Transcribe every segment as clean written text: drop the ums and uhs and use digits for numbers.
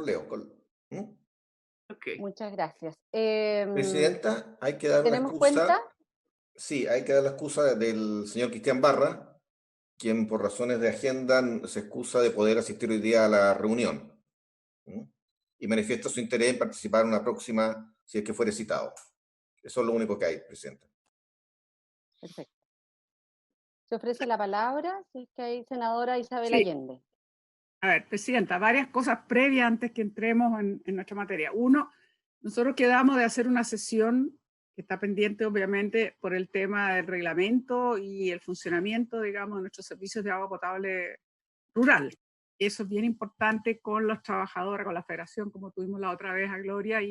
Leo. ¿Mm? Ok. Muchas gracias. Presidenta, hay que dar una ¿Tenemos cuenta? excusa. Sí, hay que dar la excusa del señor Cristian Barra, quien por razones de agenda se excusa de poder asistir hoy día a la reunión. ¿Mm? Y manifiesta su interés en participar en una próxima, si es que fuere citado. Eso es lo único que hay, Presidenta. Perfecto. Se ofrece la palabra, si es que hay senadora Isabel Sí. Allende. A ver, Presidenta, varias cosas previas antes que entremos en nuestra materia. Uno, nosotros quedamos de hacer una sesión que está pendiente, obviamente, por el tema del reglamento y el funcionamiento, digamos, de nuestros servicios de agua potable rural. Eso es bien importante con los trabajadores, con la federación, como tuvimos la otra vez a Gloria,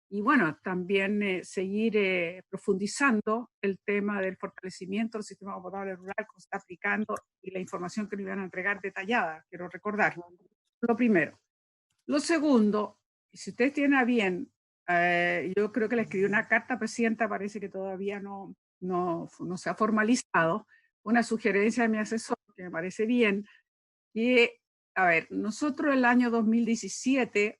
y bueno, también seguir profundizando el tema del fortalecimiento del sistema de agua potable rural que se está aplicando y la información que nos iban a entregar detallada, quiero recordar. Lo primero. Lo segundo, si ustedes tienen a bien, yo creo que le escribí una carta, Presidenta, parece que todavía no se ha formalizado, una sugerencia de mi asesor, que me parece bien, que, a ver, nosotros el año 2017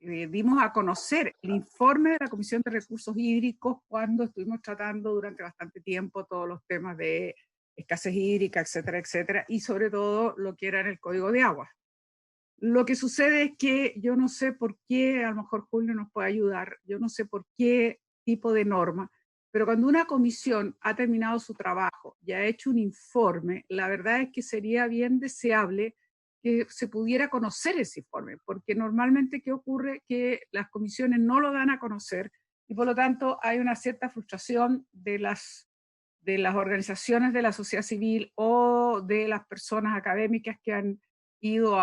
dimos a conocer el informe de la Comisión de Recursos Hídricos cuando estuvimos tratando durante bastante tiempo todos los temas de escasez hídrica, etcétera, etcétera, y sobre todo lo que era en el Código de Agua. Lo que sucede es que yo no sé por qué, a lo mejor Julio nos puede ayudar, yo no sé por qué tipo de norma, pero cuando una comisión ha terminado su trabajo y ha hecho un informe, la verdad es que sería bien deseable que se pudiera conocer ese informe, porque normalmente ¿qué ocurre? Que las comisiones no lo dan a conocer y por lo tanto hay una cierta frustración de las organizaciones de la sociedad civil o de las personas académicas que han ido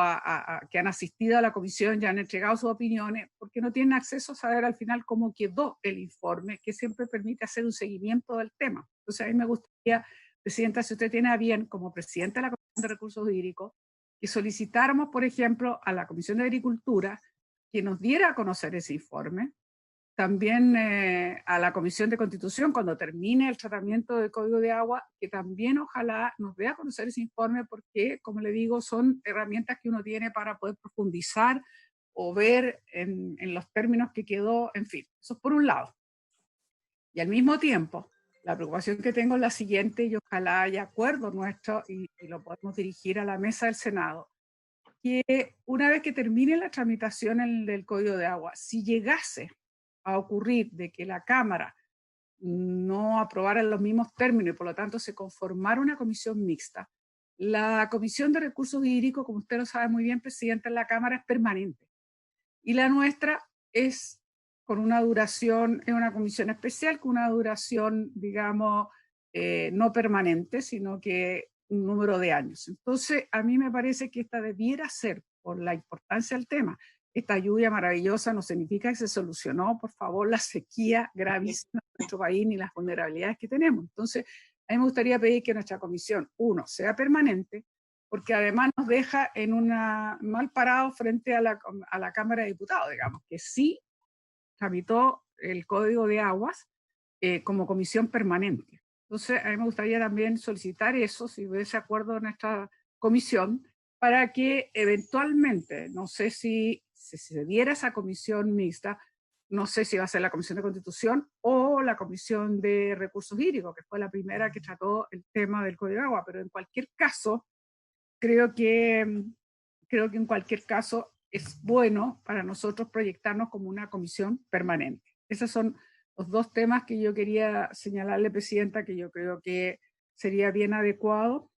que han asistido a la comisión y han entregado sus opiniones, porque no tienen acceso a saber al final cómo quedó el informe, que siempre permite hacer un seguimiento del tema. Entonces a mí me gustaría, Presidenta, si usted tiene a bien, como Presidenta de la Comisión de Recursos Hídricos, que solicitáramos, por ejemplo, a la Comisión de Agricultura que nos diera a conocer ese informe, también a la Comisión de Constitución, cuando termine el tratamiento del Código de Agua, que también ojalá nos dé a conocer ese informe, porque, como le digo, son herramientas que uno tiene para poder profundizar o ver en los términos que quedó, en fin, eso es por un lado. Y al mismo tiempo, la preocupación que tengo es la siguiente, y ojalá haya acuerdo nuestro y lo podemos dirigir a la mesa del Senado, que una vez que termine la tramitación del Código de Agua, si llegase a ocurrir de que la Cámara no aprobara en los mismos términos y por lo tanto se conformara una comisión mixta, la Comisión de Recursos Hídricos, como usted lo sabe muy bien, Presidenta, en la Cámara es permanente. Y la nuestra es con una duración, es una comisión especial con una duración, digamos, no permanente, sino que un número de años. Entonces, a mí me parece que esta debiera ser, por la importancia del tema, esta lluvia maravillosa no significa que se solucionó, por favor, la sequía gravísima de nuestro país ni las vulnerabilidades que tenemos. Entonces, a mí me gustaría pedir que nuestra comisión, uno, sea permanente, porque además nos deja en una mal parado frente a la Cámara de Diputados, digamos, que sí tramitó el Código de Aguas como comisión permanente. Entonces, a mí me gustaría también solicitar eso, si hubiese acuerdo en nuestra comisión, para que eventualmente, no sé si se diera esa comisión mixta, no sé si va a ser la Comisión de Constitución o la Comisión de Recursos Hídricos, que fue la primera que trató el tema del Código de Agua, pero en cualquier caso, creo que, creo que en cualquier caso es bueno para nosotros proyectarnos como una comisión permanente. Esos son los dos temas que yo quería señalarle, Presidenta, que yo creo que sería bien adecuado.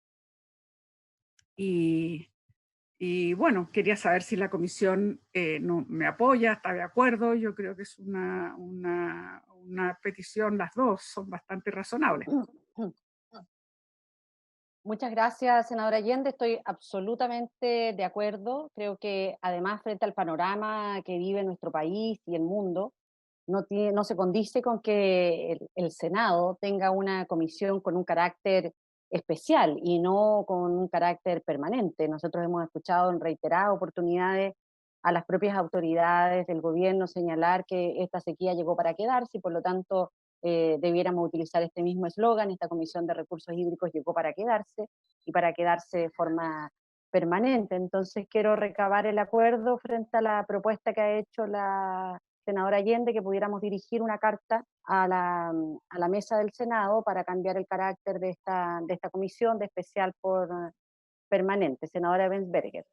Y bueno, quería saber si la comisión no, me apoya, está de acuerdo. Yo creo que es una petición, las dos son bastante razonables. Muchas gracias, senadora Allende. Estoy absolutamente de acuerdo. Creo que además, frente al panorama que vive nuestro país y el mundo, no se condice con que el Senado tenga una comisión con un carácter especial y no con un carácter permanente. Nosotros hemos escuchado en reiteradas oportunidades a las propias autoridades del gobierno señalar que esta sequía llegó para quedarse y por lo tanto debiéramos utilizar este mismo eslogan: esta Comisión de Recursos Hídricos llegó para quedarse y para quedarse de forma permanente. Entonces quiero recabar el acuerdo frente a la propuesta que ha hecho la senadora Allende, que pudiéramos dirigir una carta a la mesa del Senado para cambiar el carácter de esta comisión de especial por permanente. Senadora Bensberger.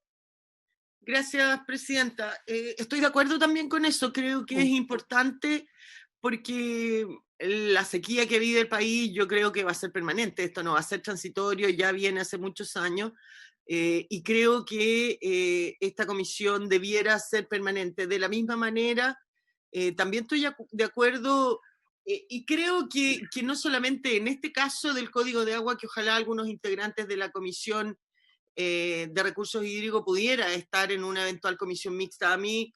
Gracias, presidenta. Estoy de acuerdo también con eso. Creo que es importante porque la sequía que vive el país yo creo que va a ser permanente. Esto no va a ser transitorio, ya viene hace muchos años. Y creo que esta comisión debiera ser permanente. De la misma manera, también estoy de acuerdo y creo que no solamente en este caso del Código de Agua, que ojalá algunos integrantes de la comisión de recursos hídricos pudiera estar en una eventual comisión mixta. A mí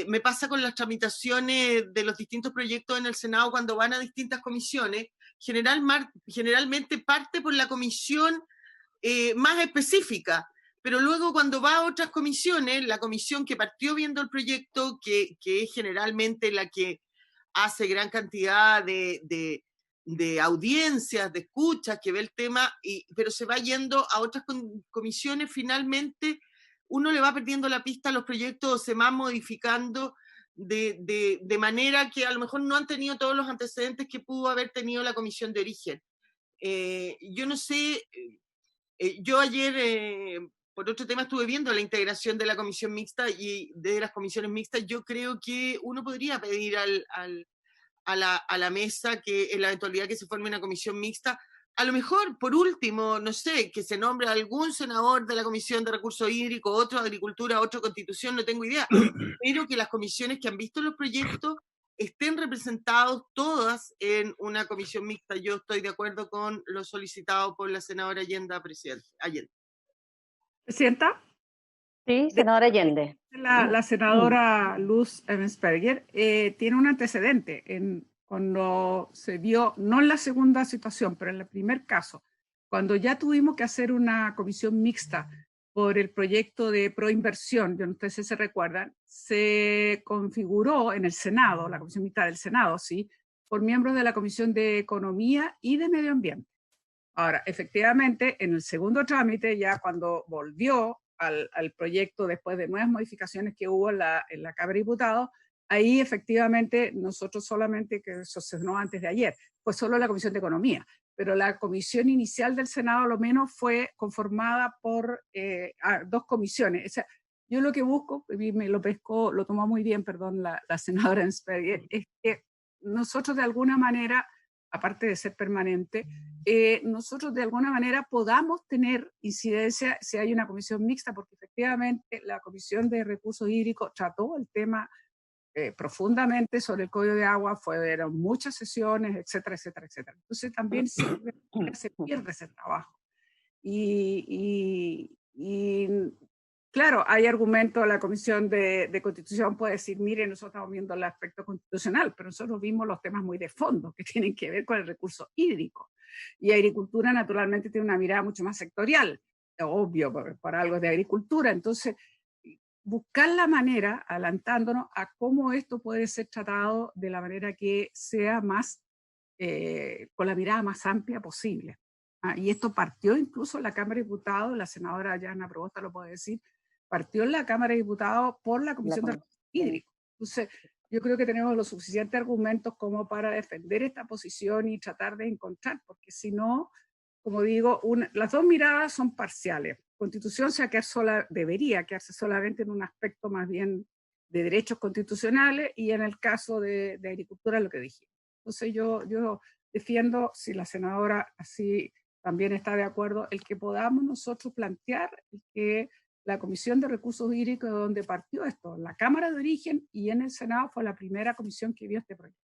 me pasa con las tramitaciones de los distintos proyectos en el Senado cuando van a distintas comisiones, generalmente parte por la comisión más específica, pero luego cuando va a otras comisiones, la comisión que partió viendo el proyecto, que es generalmente la que hace gran cantidad de audiencias, de escuchas, que ve el tema, pero se va yendo a otras comisiones, finalmente uno le va perdiendo la pista a los proyectos, se van modificando de manera que a lo mejor no han tenido todos los antecedentes que pudo haber tenido la comisión de origen. Yo no sé, yo ayer, por otro tema, estuve viendo la integración de la comisión mixta y de las comisiones mixtas. Yo creo que uno podría pedir a la mesa que en la eventualidad que se forme una comisión mixta, a lo mejor, por último, no sé, que se nombre algún senador de la Comisión de Recursos Hídricos, otro de Agricultura, otro Constitución, no tengo idea, pero que las comisiones que han visto los proyectos estén representados todas en una comisión mixta. Yo estoy de acuerdo con lo solicitado por la senadora Allende, presidente. ¿Presidenta? Sí, senadora Allende. La senadora Luz Emmensperger tiene un antecedente cuando se vio, no en la segunda situación, pero en el primer caso, cuando ya tuvimos que hacer una comisión mixta por el proyecto de proinversión, yo no sé si se recuerdan, se configuró en el Senado, la comisión mixta del Senado, sí, por miembros de la Comisión de Economía y de Medio Ambiente. Ahora, efectivamente, en el segundo trámite, ya cuando volvió al proyecto después de nuevas modificaciones que hubo en la Cámara de Diputados, ahí efectivamente nosotros solamente, que eso se dio antes de ayer, fue solo la Comisión de Economía, pero la comisión inicial del Senado, a lo menos, fue conformada por dos comisiones. O sea, yo lo que busco, me lo pescó, lo tomó muy bien, perdón, la senadora Ensperger, es que nosotros de alguna manera, aparte de ser permanente, nosotros de alguna manera podamos tener incidencia si hay una comisión mixta, porque efectivamente la Comisión de Recursos Hídricos trató el tema profundamente sobre el Código de Agua, fueron muchas sesiones, etcétera, etcétera, etcétera. Entonces también se pierde ese trabajo. Y claro, hay argumentos, la Comisión de Constitución puede decir, mire, nosotros estamos viendo el aspecto constitucional, pero nosotros vimos los temas muy de fondo que tienen que ver con el recurso hídrico. Y agricultura naturalmente tiene una mirada mucho más sectorial, obvio, por algo de agricultura. Entonces, buscar la manera, adelantándonos a cómo esto puede ser tratado de la manera que sea más, con la mirada más amplia posible. Y esto partió incluso en la Cámara de Diputados, la senadora Yana Probosta lo puede decir, partió en la Cámara de Diputados por la Comisión de Recursos Hídricos. Entonces, yo creo que tenemos los suficientes argumentos como para defender esta posición y tratar de encontrar, porque si no, como digo, las dos miradas son parciales. Constitución debería quedarse solamente en un aspecto más bien de derechos constitucionales y en el caso de agricultura lo que dije. Entonces yo defiendo, si la senadora así también está de acuerdo, el que podamos nosotros plantear que la Comisión de Recursos Hídricos, de donde partió esto, la Cámara de Origen y en el Senado fue la primera comisión que vio este proyecto.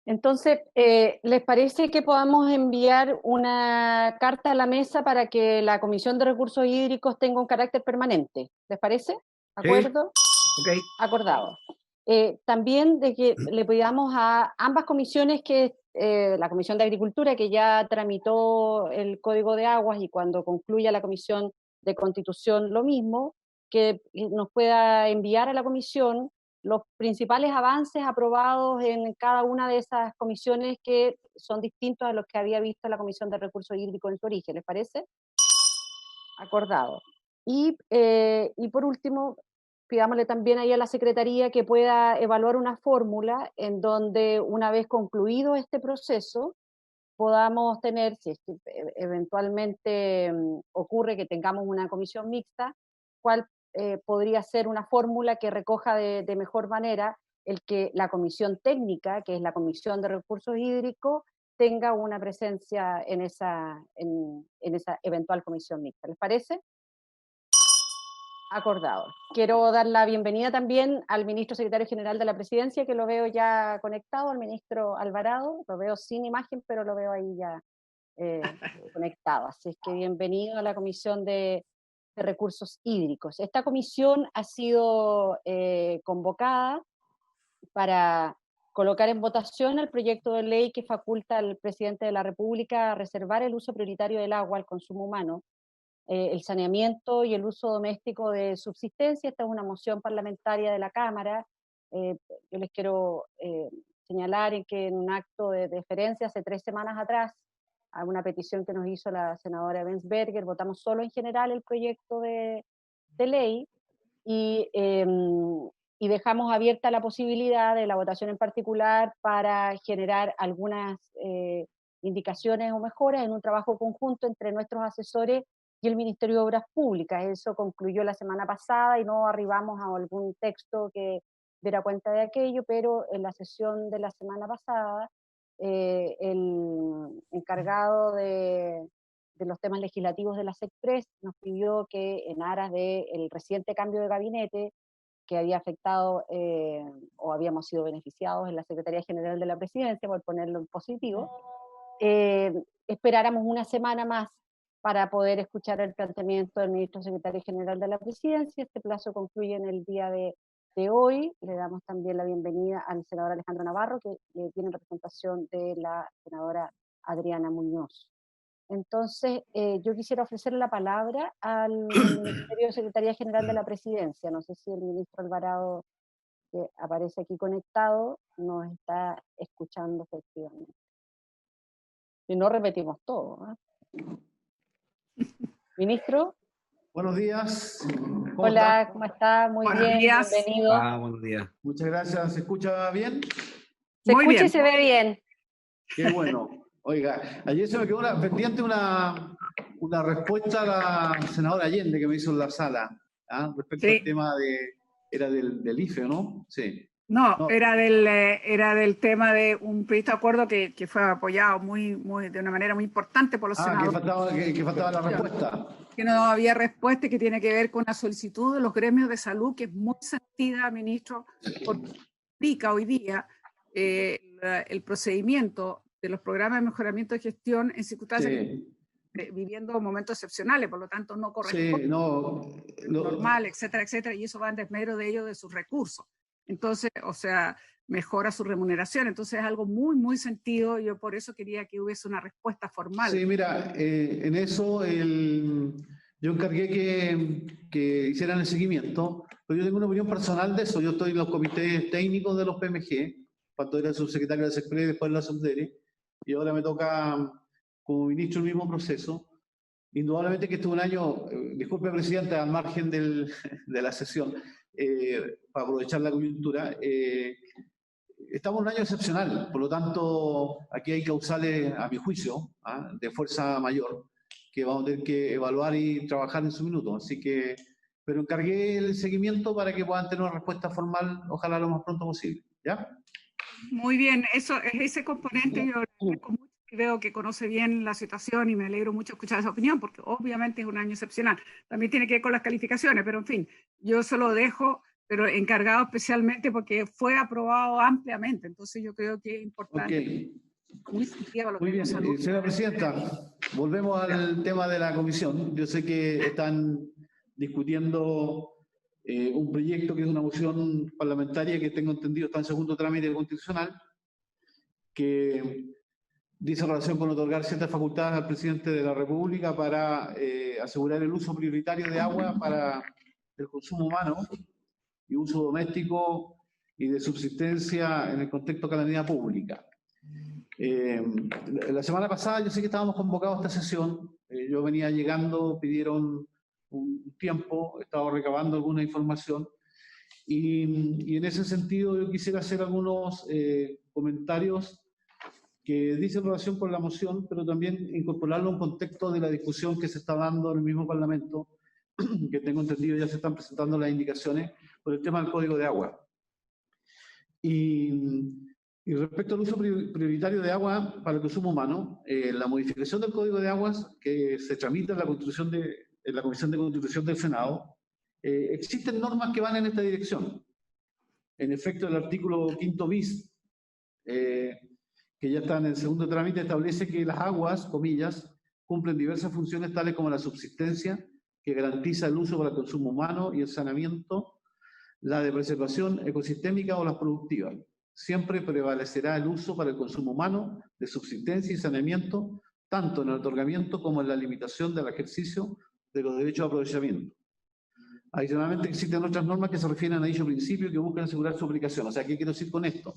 Entonces, ¿les parece que podamos enviar una carta a la mesa para que la Comisión de Recursos Hídricos tenga un carácter permanente? ¿Les parece? ¿Acuerdo? Sí. Okay. Acordado. También de que le pidamos a ambas comisiones que la Comisión de Agricultura, que ya tramitó el Código de Aguas, y cuando concluya la Comisión de Constitución lo mismo, que nos pueda enviar a la Comisión los principales avances aprobados en cada una de esas comisiones que son distintos a los que había visto la Comisión de Recursos Hídricos en su origen. ¿Les parece? Acordado. Y por último, pidámosle también ahí a la Secretaría que pueda evaluar una fórmula en donde, una vez concluido este proceso, podamos tener, si eventualmente ocurre que tengamos una comisión mixta, cuál podría ser una fórmula que recoja de mejor manera el que la comisión técnica, que es la Comisión de Recursos Hídricos, tenga una presencia en esa eventual comisión mixta. ¿Les parece? Acordado. Quiero dar la bienvenida también al ministro secretario general de la Presidencia, que lo veo ya conectado, al ministro Alvarado. Lo veo sin imagen, pero lo veo ahí ya conectado. Así es que bienvenido a la Comisión de Recursos Hídricos. Esta comisión ha sido convocada para colocar en votación el proyecto de ley que faculta al presidente de la República a reservar el uso prioritario del agua al consumo humano, el saneamiento y el uso doméstico de subsistencia. Esta es una moción parlamentaria de la Cámara. Yo les quiero señalar en que en un acto de deferencia hace 3 semanas atrás, a una petición que nos hizo la senadora Bensberger, votamos solo en general el proyecto de ley y dejamos abierta la posibilidad de la votación en particular para generar algunas indicaciones o mejoras en un trabajo conjunto entre nuestros asesores y el Ministerio de Obras Públicas. Eso concluyó la semana pasada y no arribamos a algún texto que diera cuenta de aquello, pero en la sesión de la semana pasada, el encargado de los temas legislativos de la SECPRES nos pidió que, en aras del reciente cambio de gabinete que había afectado o habíamos sido beneficiados en la Secretaría General de la Presidencia, por ponerlo en positivo, esperáramos una semana más para poder escuchar el planteamiento del ministro secretario general de la Presidencia. Este plazo concluye en el día de hoy. Le damos también la bienvenida al senador Alejandro Navarro, que tiene representación de la senadora Adriana Muñoz. Entonces, yo quisiera ofrecerle la palabra al Ministerio de Secretaría General de la Presidencia. No sé si el ministro Alvarado, que aparece aquí conectado, nos está escuchando efectivamente. Si no, repetimos todo, ¿eh? Ministro. Buenos días. Hola, ¿cómo está? Muy bien, bienvenido. Buenos días. Muchas gracias. ¿Se escucha bien? Se escucha y se ve bien. Qué bueno. Oiga, ayer se me quedó pendiente una respuesta a la senadora Allende que me hizo en la sala, respecto al tema del IFE, ¿no? Sí. No, era del tema de un proyecto de acuerdo que fue apoyado de una manera muy importante por los senadores. Que faltaba la respuesta. Que no había respuesta y que tiene que ver con la solicitud de los gremios de salud, que es muy sentida, ministro, porque implica hoy día el procedimiento de los programas de mejoramiento de gestión en circunstancias viviendo momentos excepcionales, por lo tanto no corresponde normal, etcétera, etcétera, y eso va en desmedro de ellos, de sus recursos. Entonces, o sea, mejora su remuneración. Entonces es algo muy, muy sentido. Yo por eso quería que hubiese una respuesta formal. Sí, mira, en eso yo encargué que hicieran el seguimiento, pero yo tengo una opinión personal de eso. Yo estoy en los comités técnicos de los PMG, cuando era subsecretario de SECPRES, después de la SUBDERE, y ahora me toca como ministro el mismo proceso. Indudablemente que este es un año, disculpe, presidente, al margen de la sesión, para aprovechar la coyuntura, estamos en un año excepcional, por lo tanto, aquí hay causales, a mi juicio, de fuerza mayor, que vamos a tener que evaluar y trabajar en su minuto. Así que, pero encargué el seguimiento para que puedan tener una respuesta formal, ojalá lo más pronto posible. ¿Ya? Muy bien, ese componente yo agradezco mucho y veo que conoce bien la situación y me alegro mucho escuchar esa opinión, porque obviamente es un año excepcional. También tiene que ver con las calificaciones, pero en fin, yo se lo dejo, pero encargado especialmente porque fue aprobado ampliamente. Entonces yo creo que es importante. Muy bien, señora presidenta, volvemos al tema de la comisión. Yo sé que están discutiendo un proyecto que es una moción parlamentaria que tengo entendido está en segundo trámite constitucional, que dice relación con otorgar ciertas facultades al presidente de la República para asegurar el uso prioritario de agua para el consumo humano y uso doméstico y de subsistencia en el contexto de calamidad pública. La semana pasada yo sé que estábamos convocados a esta sesión, yo venía llegando, pidieron un tiempo, he estado recabando alguna información y en ese sentido yo quisiera hacer algunos comentarios que dicen relación con la moción, pero también incorporarlo en un contexto de la discusión que se está dando en el mismo Parlamento, que tengo entendido ya se están presentando las indicaciones por el tema del Código de Agua. Y respecto al uso prioritario de agua para el consumo humano, la modificación del Código de Aguas que se tramita en la Comisión de Constitución del Senado, existen normas que van en esta dirección. En efecto, el artículo 5 bis, que ya está en el segundo trámite, establece que las aguas, comillas, cumplen diversas funciones tales como la subsistencia, que garantiza el uso para el consumo humano y el saneamiento, la de preservación ecosistémica o las productivas. Siempre prevalecerá el uso para el consumo humano, de subsistencia y saneamiento, tanto en el otorgamiento como en la limitación del ejercicio de los derechos de aprovechamiento. Adicionalmente, existen otras normas que se refieren a dicho principio y que buscan asegurar su aplicación. O sea, ¿qué quiero decir con esto?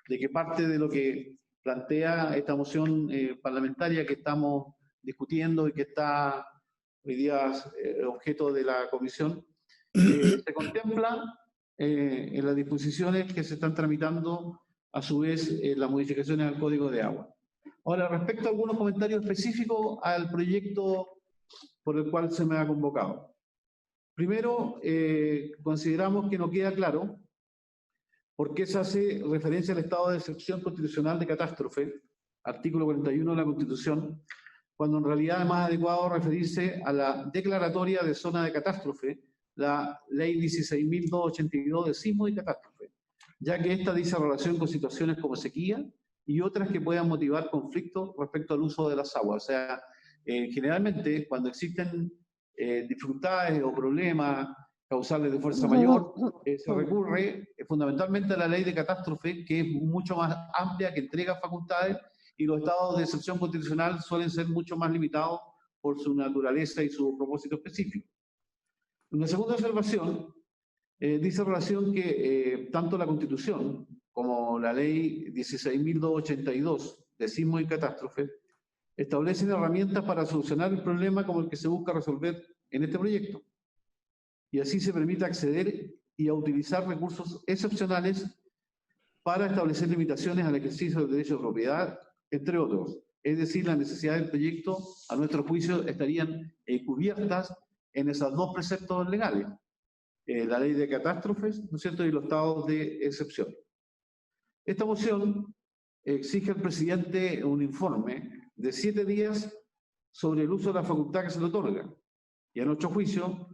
De que parte de lo que plantea esta moción parlamentaria que estamos discutiendo y que está hoy día objeto de la comisión, se contempla en las disposiciones que se están tramitando, a su vez, las modificaciones al Código de Agua. Ahora, respecto a algunos comentarios específicos al proyecto por el cual se me ha convocado. Primero, consideramos que no queda claro por qué se hace referencia al estado de excepción constitucional de catástrofe, artículo 41 de la Constitución, cuando en realidad es más adecuado referirse a la declaratoria de zona de catástrofe, la Ley 16.282 de sismo y catástrofe, ya que esta dice relación con situaciones como sequía y otras que puedan motivar conflictos respecto al uso de las aguas. O sea, generalmente cuando existen dificultades o problemas causales de fuerza mayor, se recurre fundamentalmente a la ley de catástrofe, que es mucho más amplia, que entrega facultades, y los estados de excepción constitucional suelen ser mucho más limitados por su naturaleza y su propósito específico. Una segunda observación dice relación que tanto la Constitución como la Ley 16.282 de sismo y catástrofe establecen herramientas para solucionar el problema como el que se busca resolver en este proyecto. Y así se permite acceder y a utilizar recursos excepcionales para establecer limitaciones al ejercicio del derecho de propiedad, entre otros. Es decir, las necesidades del proyecto, a nuestro juicio, estarían cubiertas en esos dos preceptos legales, la ley de catástrofes, ¿no es cierto?, y los estados de excepción. Esta moción exige al presidente un informe de 7 días sobre el uso de la facultad que se le otorga. Y a nuestro juicio,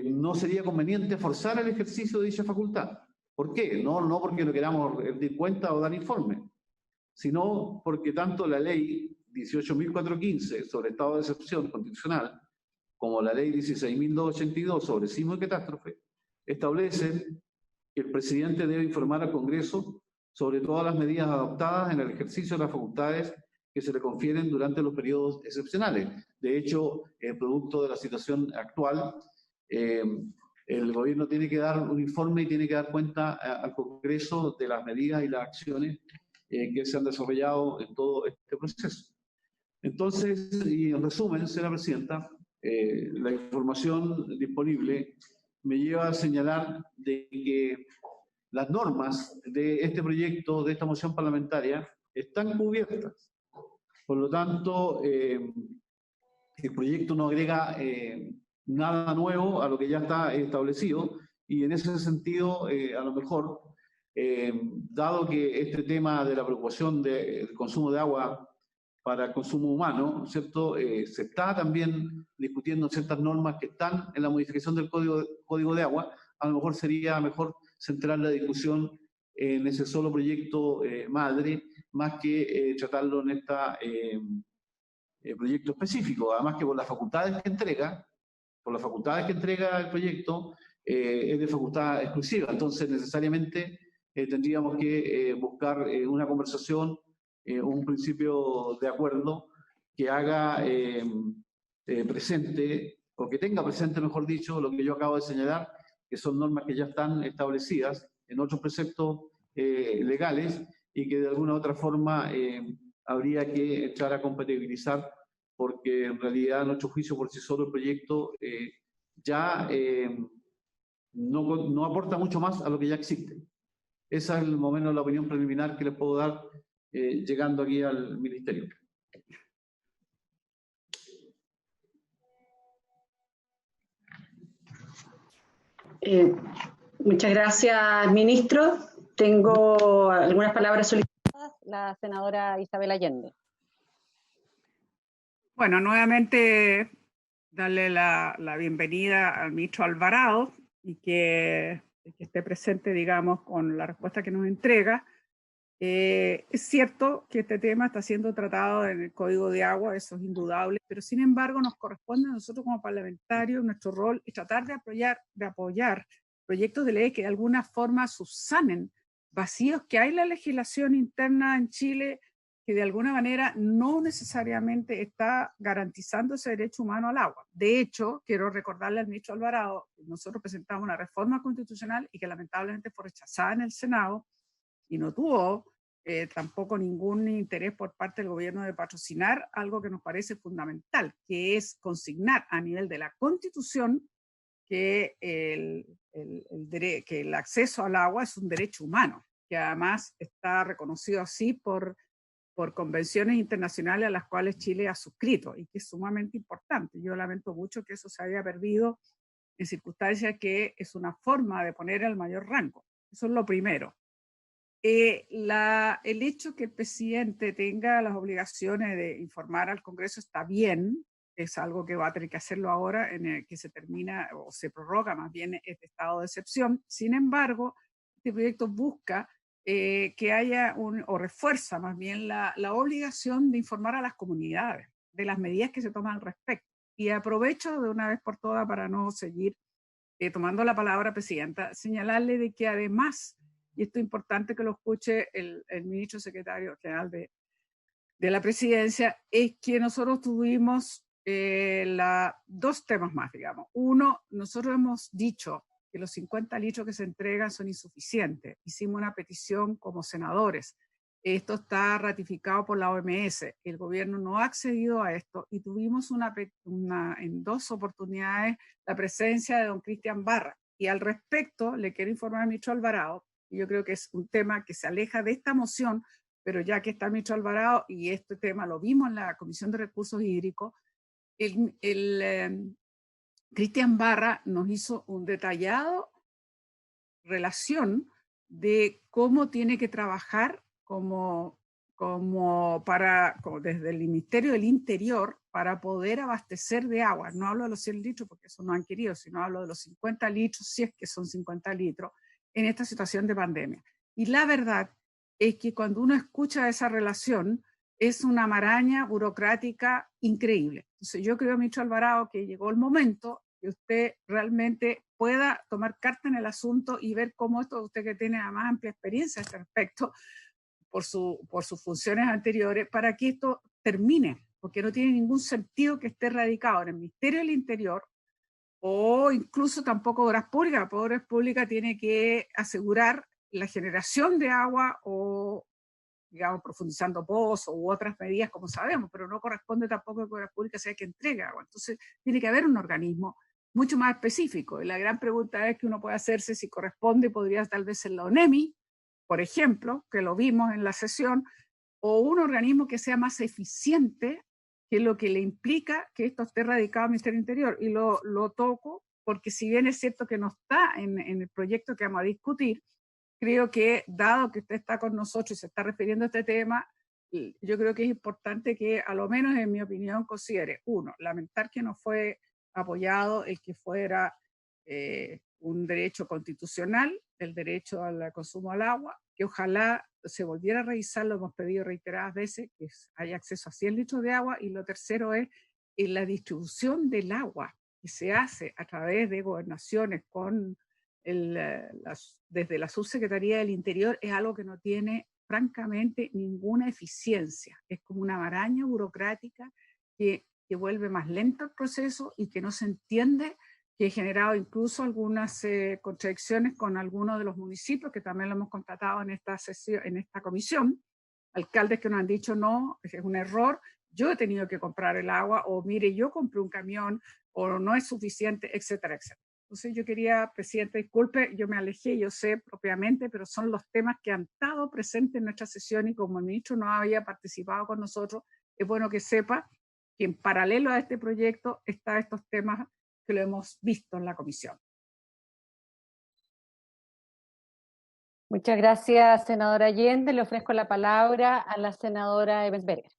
no sería conveniente forzar el ejercicio de dicha facultad. ¿Por qué? No porque no queramos rendir cuenta o dar informe, sino porque tanto la ley 18.415 sobre estado de excepción constitucional como la ley 16.282 sobre sismo y catástrofe establecen que el presidente debe informar al Congreso sobre todas las medidas adoptadas en el ejercicio de las facultades que se le confieren durante los periodos excepcionales. De hecho, producto de la situación actual, el gobierno tiene que dar un informe y tiene que dar cuenta al Congreso de las medidas y las acciones que se han desarrollado en todo este proceso. Entonces, y en resumen, señora presidenta, la información disponible me lleva a señalar de que las normas de este proyecto, de esta moción parlamentaria, están cubiertas. Por lo tanto, el proyecto no agrega nada nuevo a lo que ya está establecido, y en ese sentido, a lo mejor, dado que este tema de la preocupación del consumo de agua para el consumo humano, ¿cierto?, se está también discutiendo ciertas normas que están en la modificación del Código de Agua, a lo mejor sería mejor centrar la discusión en ese solo proyecto madre, más que tratarlo en este proyecto específico. Además que por las facultades que entrega el proyecto, es de facultad exclusiva. Entonces, necesariamente tendríamos que buscar una conversación, un principio de acuerdo que haga presente, o que tenga presente, mejor dicho, lo que yo acabo de señalar, que son normas que ya están establecidas en otros preceptos legales y que de alguna u otra forma habría que echar a compatibilizar, porque en realidad, a nuestro juicio, por sí solo el proyecto ya no aporta mucho más a lo que ya existe. Esa es más o menos la opinión preliminar que les puedo dar llegando aquí al Ministerio. Muchas gracias, ministro. Tengo algunas palabras solicitadas. La senadora Isabel Allende. Bueno, nuevamente darle la bienvenida al ministro Alvarado y que esté presente, digamos, con la respuesta que nos entrega. Es cierto que este tema está siendo tratado en el Código de Agua, eso es indudable, pero sin embargo nos corresponde a nosotros como parlamentarios, nuestro rol es tratar de apoyar proyectos de ley que de alguna forma subsanen vacíos que hay en la legislación interna en Chile, que de alguna manera no necesariamente está garantizando ese derecho humano al agua. De hecho, quiero recordarle al ministro Alvarado que nosotros presentamos una reforma constitucional y que lamentablemente fue rechazada en el Senado y no tuvo tampoco ningún interés por parte del gobierno de patrocinar algo que nos parece fundamental, que es consignar a nivel de la Constitución que el acceso al agua es un derecho humano, que además está reconocido así por convenciones internacionales a las cuales Chile ha suscrito y que es sumamente importante. Yo lamento mucho que eso se haya perdido en circunstancias que es una forma de poner al mayor rango. Eso es lo primero. El hecho que el presidente tenga las obligaciones de informar al Congreso está bien, es algo que va a tener que hacerlo ahora en el que se termina o se prorroga más bien este estado de excepción. Sin embargo, este proyecto busca que haya o refuerza más bien la obligación de informar a las comunidades de las medidas que se toman al respecto. Y aprovecho de una vez por todas para no seguir tomando la palabra, presidenta, señalarle de que además, y esto es importante que lo escuche el ministro secretario general de la presidencia, es que nosotros tuvimos dos temas más, digamos. Uno, nosotros hemos dicho que los 50 litros que se entregan son insuficientes. Hicimos una petición como senadores. Esto está ratificado por la OMS. El gobierno no ha accedido a esto y tuvimos en dos oportunidades la presencia de don Cristian Barra. Y al respecto, le quiero informar al ministro Alvarado, y yo creo que es un tema que se aleja de esta moción, pero ya que está el ministro Alvarado y este tema lo vimos en la Comisión de Recursos Hídricos, Cristian Barra nos hizo un detallado relación de cómo tiene que trabajar desde el Ministerio del Interior para poder abastecer de agua. No hablo de los 100 litros porque eso no han querido, sino hablo de los 50 litros, si es que son 50 litros, en esta situación de pandemia. Y la verdad es que cuando uno escucha esa relación, es una maraña burocrática increíble. Entonces yo creo, ministro Alvarado, que llegó el momento que usted realmente pueda tomar carta en el asunto y ver cómo esto, usted que tiene además amplia experiencia a este respecto por sus funciones anteriores, para que esto termine, porque no tiene ningún sentido que esté radicado en el Ministerio del Interior o incluso tampoco Obras Públicas. Obras Públicas tiene que asegurar la generación de agua o, digamos, profundizando pozos u otras medidas, como sabemos, pero no corresponde tampoco que Obras Públicas sea que entregue agua. Entonces, tiene que haber un organismo mucho más específico. Y la gran pregunta es que uno puede hacerse si corresponde, podría tal vez ser la ONEMI, por ejemplo, que lo vimos en la sesión, o un organismo que sea más eficiente, que lo que le implica que esto esté radicado al Ministerio del Interior. Y lo toco porque si bien es cierto que no está en el proyecto que vamos a discutir, creo que, dado que usted está con nosotros y se está refiriendo a este tema, yo creo que es importante que, a lo menos en mi opinión, considere, uno, lamentar que no fue apoyado el que fuera un derecho constitucional, el derecho al consumo al agua, que ojalá se volviera a revisar, lo hemos pedido reiteradas veces, que haya acceso a 100 litros de agua, y lo tercero es la distribución del agua que se hace a través de gobernaciones con desde la Subsecretaría del Interior, es algo que no tiene francamente ninguna eficiencia. Es como una maraña burocrática que vuelve más lento el proceso y que no se entiende, que ha generado incluso algunas contradicciones con algunos de los municipios, que también lo hemos constatado en esta comisión, alcaldes que nos han dicho no, es un error, yo he tenido que comprar el agua, o mire, yo compré un camión, o no es suficiente, etcétera, etcétera. Entonces yo quería, presidente, disculpe, yo me alejé, yo sé propiamente, pero son los temas que han estado presentes en nuestra sesión y como el ministro no había participado con nosotros, es bueno que sepa que en paralelo a este proyecto están estos temas que lo hemos visto en la comisión. Muchas gracias, senadora Allende. Le ofrezco la palabra a la senadora Ebensberger.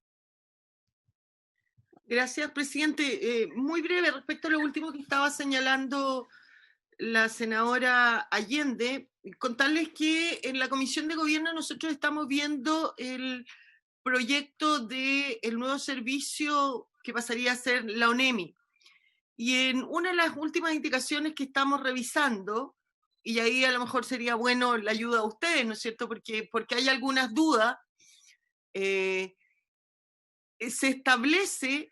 Gracias, presidente. Muy breve respecto a lo último que estaba señalando la senadora Allende, contarles que en la Comisión de Gobierno nosotros estamos viendo el proyecto del nuevo servicio que pasaría a ser la ONEMI. Y en una de las últimas indicaciones que estamos revisando, y ahí a lo mejor sería bueno la ayuda de ustedes, ¿no es cierto? Porque hay algunas dudas, se establece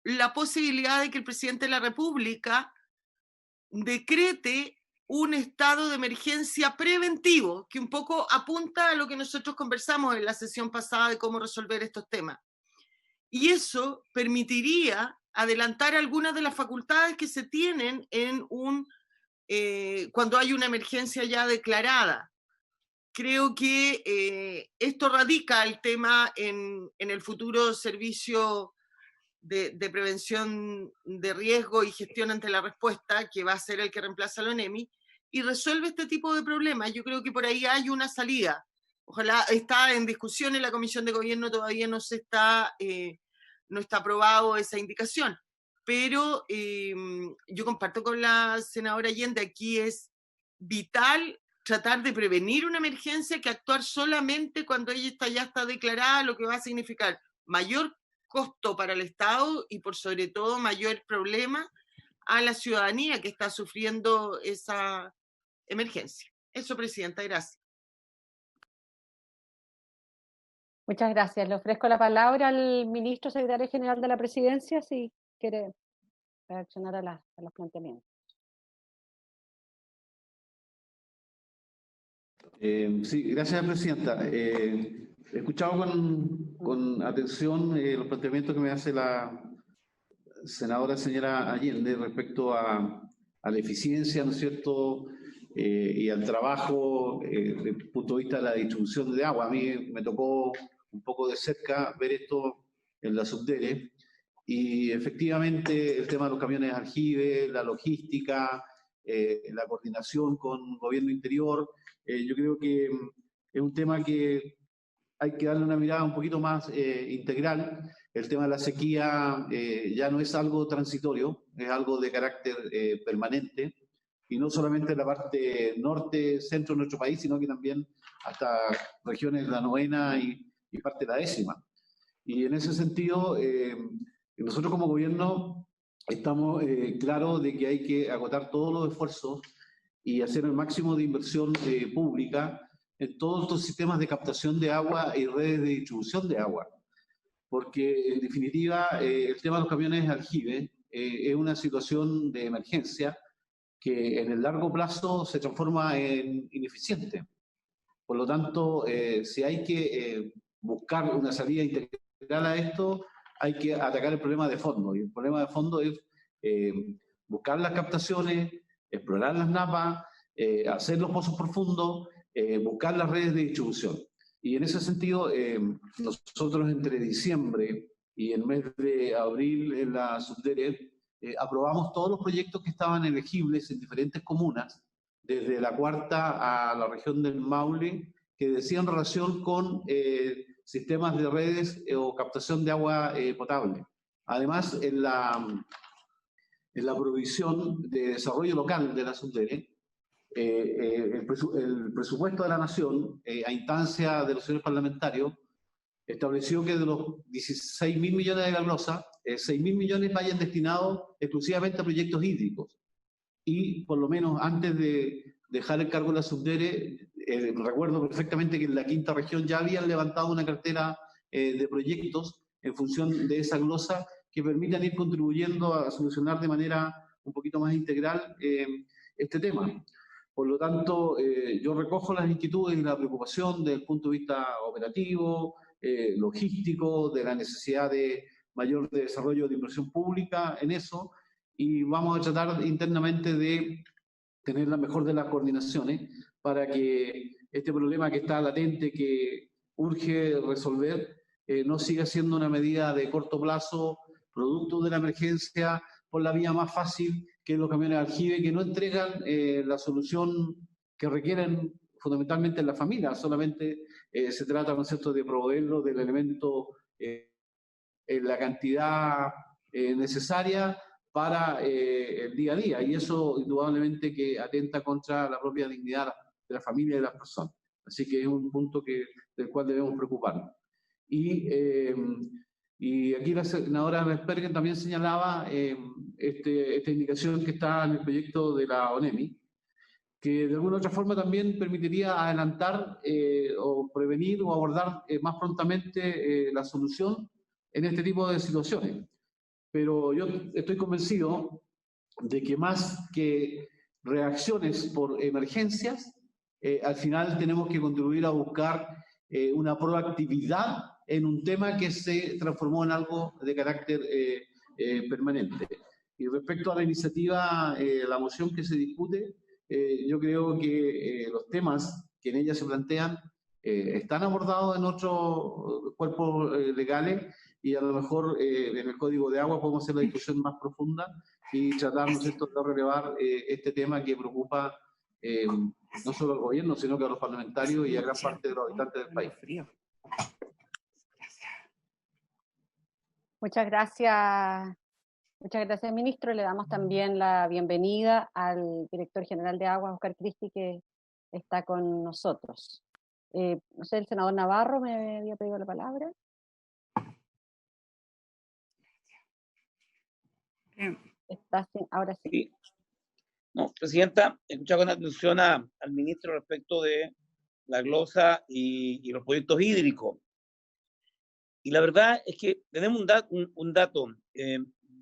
la posibilidad de que el presidente de la República decrete un estado de emergencia preventivo, que un poco apunta a lo que nosotros conversamos en la sesión pasada de cómo resolver estos temas. Y eso permitiría adelantar algunas de las facultades que se tienen en cuando hay una emergencia ya declarada. Creo que esto radica el tema en el futuro servicio de prevención de riesgo y gestión ante la respuesta, que va a ser el que reemplaza a la ONEMI, y resuelve este tipo de problemas. Yo creo que por ahí hay una salida. Ojalá, está en discusión en la Comisión de Gobierno, todavía no está aprobado esa indicación. Pero yo comparto con la senadora Allende, aquí es vital tratar de prevenir una emergencia que actuar solamente cuando ella ya está declarada, lo que va a significar mayor costo para el Estado y por sobre todo mayor problema a la ciudadanía que está sufriendo esa emergencia. Eso, presidenta, gracias. Muchas gracias. Le ofrezco la palabra al ministro secretario general de la Presidencia, si quiere reaccionar a los planteamientos. Sí, gracias, presidenta. He escuchado con atención los planteamientos que me hace la senadora señora Allende respecto a la eficiencia, ¿no es cierto?, y al trabajo desde el punto de vista de la distribución de agua. A mí me tocó un poco de cerca ver esto en la Subdere y efectivamente el tema de los camiones de aljibe, la logística, la coordinación con gobierno interior, yo creo que es un tema que hay que darle una mirada un poquito más integral. El tema de la sequía ya no es algo transitorio, es algo de carácter permanente, y no solamente en la parte norte, centro de nuestro país, sino que también hasta regiones de la 9ª y parte de la 10ª. Y en ese sentido, nosotros como gobierno estamos claros de que hay que agotar todos los esfuerzos y hacer el máximo de inversión pública en todos estos sistemas de captación de agua y redes de distribución de agua. Porque, en definitiva, el tema de los camiones aljibe es una situación de emergencia que en el largo plazo se transforma en ineficiente. Por lo tanto, si hay que buscar una salida integral a esto, hay que atacar el problema de fondo. Y el problema de fondo es buscar las captaciones, explorar las napas, hacer los pozos profundos, buscar las redes de distribución. Y en ese sentido, nosotros entre diciembre y el mes de abril en la Subdere aprobamos todos los proyectos que estaban elegibles en diferentes comunas, desde la Cuarta a la región del Maule, que decían relación con sistemas de redes o captación de agua potable. Además, en la provisión de desarrollo local de la Subdere, el presupuesto de la Nación, a instancia de los señores parlamentarios, estableció que de los 16.000 millones de la glosa, 6.000 millones vayan destinados exclusivamente a proyectos hídricos. Y por lo menos antes de dejar el cargo de la Subdere, recuerdo perfectamente que en la 5ª región ya habían levantado una cartera de proyectos en función de esa glosa que permitan ir contribuyendo a solucionar de manera un poquito más integral este tema. Por lo tanto, yo recojo las inquietudes y la preocupación desde el punto de vista operativo, logístico, de la necesidad de mayor desarrollo de inversión pública en eso, y vamos a tratar internamente de tener la mejor de las coordinaciones para que este problema que está latente, que urge resolver, no siga siendo una medida de corto plazo, producto de la emergencia, por la vía más fácil, que los camiones de aljibe, que no entregan la solución que requieren fundamentalmente en la familia. Solamente se trata, ¿no es cierto?, de proveerlo del elemento en la cantidad necesaria para el día a día, y eso indudablemente que atenta contra la propia dignidad de la familia y de las personas. Así que es un punto del cual debemos preocuparnos. Y aquí la senadora Vespergen también señalaba esta indicación que está en el proyecto de la ONEMI, que de alguna u otra forma también permitiría adelantar o prevenir o abordar más prontamente la solución en este tipo de situaciones. Pero yo estoy convencido de que más que reacciones por emergencias, al final tenemos que contribuir a buscar una proactividad en un tema que se transformó en algo de carácter permanente. Y respecto a la iniciativa, la moción que se discute, yo creo que los temas que en ella se plantean están abordados en otros cuerpos legales, y a lo mejor en el Código de Agua podemos hacer la discusión más profunda y tratar, ¿no es cierto?, de relevar este tema que preocupa no solo al gobierno, sino que a los parlamentarios y a gran parte de los habitantes del país. Muchas gracias. Muchas gracias, ministro. Le damos también la bienvenida al director general de Aguas, Oscar Cristi, que está con nosotros. No sé, el senador Navarro me había pedido la palabra. Ahora sí. Sí. No, presidenta, he escuchado con atención al ministro respecto de la glosa y los proyectos hídricos. Y la verdad es que tenemos un dato.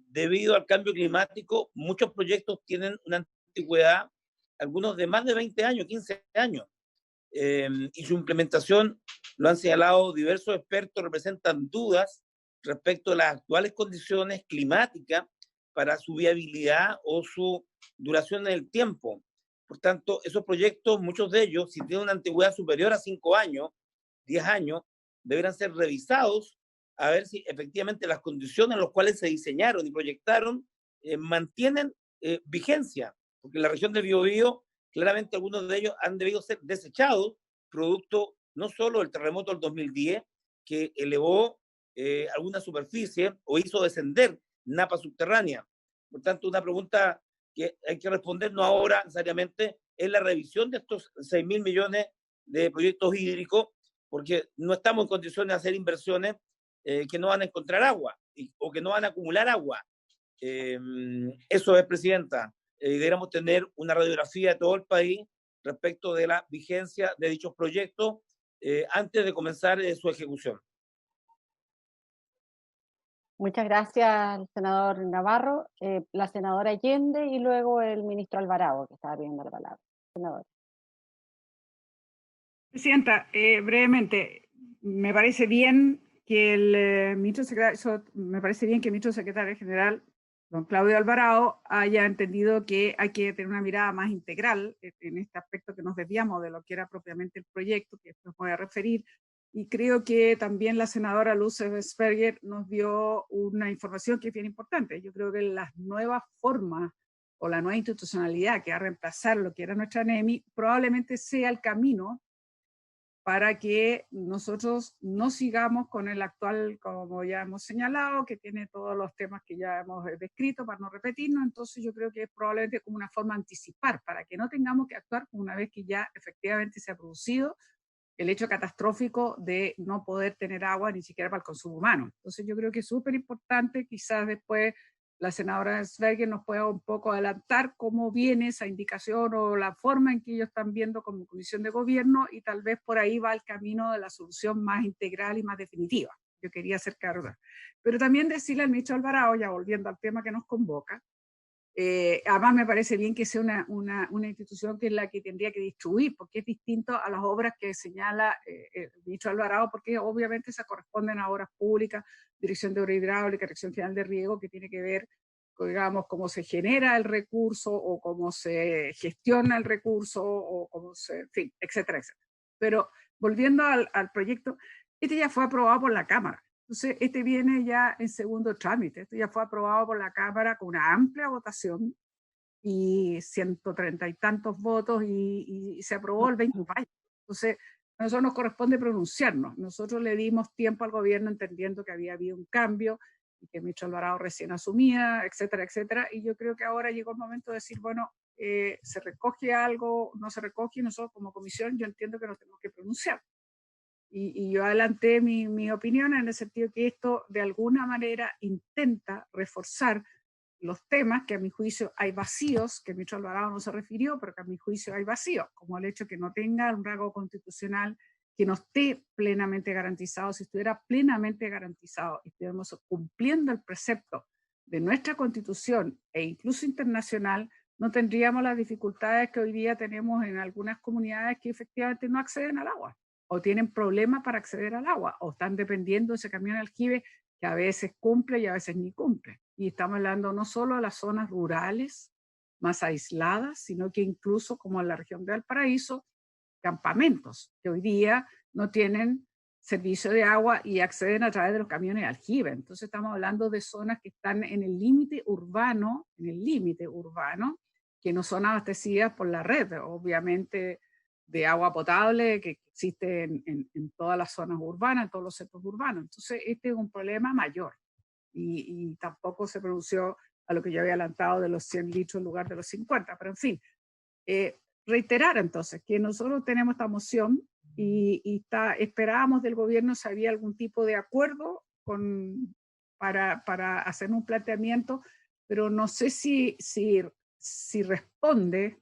Debido al cambio climático, muchos proyectos tienen una antigüedad, algunos de más de 20 años, 15 años. Y su implementación, lo han señalado diversos expertos, representan dudas respecto a las actuales condiciones climáticas para su viabilidad o su duración en el tiempo. Por tanto, esos proyectos, muchos de ellos, si tienen una antigüedad superior a 5 años, 10 años, deberán ser revisados a ver si efectivamente las condiciones en las cuales se diseñaron y proyectaron mantienen vigencia, porque en la región del Biobío, claramente algunos de ellos han debido ser desechados, producto no solo del terremoto del 2010, que elevó alguna superficie o hizo descender napa subterránea. Por tanto, una pregunta que hay que responder no ahora necesariamente es la revisión de estos 6.000 millones de proyectos hídricos, porque no estamos en condiciones de hacer inversiones que no van a encontrar agua o que no van a acumular agua. Eso es, presidenta. Deberíamos tener una radiografía de todo el país respecto de la vigencia de dichos proyectos antes de comenzar su ejecución. Muchas gracias, senador Navarro, la senadora Allende y luego el ministro Alvarado, que estaba pidiendo la palabra. Senador. Presidenta, brevemente, me parece bien que el ministro secretario general, don Claudio Alvarado, haya entendido que hay que tener una mirada más integral en este aspecto, que nos desviamos de lo que era propiamente el proyecto, que después voy a referir. Y creo que también la senadora Luz Vesperger nos dio una información que es bien importante. Yo creo que las nuevas formas o la nueva institucionalidad que va a reemplazar lo que era nuestra NEMI probablemente sea el camino para que nosotros no sigamos con el actual, como ya hemos señalado, que tiene todos los temas que ya hemos descrito, para no repetirnos. Entonces yo creo que es probablemente como una forma de anticipar, para que no tengamos que actuar una vez que ya efectivamente se ha producido el hecho catastrófico de no poder tener agua ni siquiera para el consumo humano. Entonces yo creo que es súper importante, quizás después la senadora Sverger nos pueda un poco adelantar cómo viene esa indicación o la forma en que ellos están viendo como comisión de gobierno, y tal vez por ahí va el camino de la solución más integral y más definitiva. Yo quería hacer cargo. Pero también decirle al ministro Alvarado, ya volviendo al tema que nos convoca, Además me parece bien que sea una institución que es la que tendría que distribuir, porque es distinto a las obras que señala el ministro Alvarado, porque obviamente se corresponden a obras públicas, Dirección de Obra Hidráulica, Dirección General de Riego, que tiene que ver, digamos, cómo se genera el recurso o cómo se gestiona el recurso o cómo se, en fin, etcétera, etcétera. Pero volviendo al proyecto, este ya fue aprobado por la Cámara. Entonces, este viene ya en segundo trámite. Esto ya fue aprobado por la Cámara con una amplia votación y 130 y tantos votos y se aprobó el 20 de mayo. Entonces, a nosotros nos corresponde pronunciarnos. Nosotros le dimos tiempo al gobierno entendiendo que había habido un cambio y que el ministro Alvarado recién asumía, etcétera, etcétera. Y yo creo que ahora llegó el momento de decir, bueno, se recoge algo, no se recoge, y nosotros como comisión yo entiendo que nos tenemos que pronunciar. Y yo adelanté mi opinión en el sentido que esto de alguna manera intenta reforzar los temas que a mi juicio hay vacíos, que el ministro Alvarado no se refirió, pero que a mi juicio hay vacíos, como el hecho que no tenga un rango constitucional, que no esté plenamente garantizado. Si estuviera plenamente garantizado y estuviéramos cumpliendo el precepto de nuestra Constitución e incluso internacional, no tendríamos las dificultades que hoy día tenemos en algunas comunidades que efectivamente no acceden al agua, o tienen problemas para acceder al agua, o están dependiendo de ese camión aljibe que a veces cumple y a veces ni cumple. Y estamos hablando no solo de las zonas rurales más aisladas, sino que incluso como en la región de Valparaíso, campamentos que hoy día no tienen servicio de agua y acceden a través de los camiones aljibe. Entonces estamos hablando de zonas que están en el límite urbano, que no son abastecidas por la red, obviamente, de agua potable que existe en todas las zonas urbanas, en todos los centros urbanos. Entonces este es un problema mayor y tampoco se pronunció a lo que yo había adelantado de los 100 litros en lugar de los 50, pero en fin, reiterar entonces que nosotros tenemos esta moción y esperábamos del gobierno si había algún tipo de acuerdo para hacer un planteamiento, pero no sé si responde.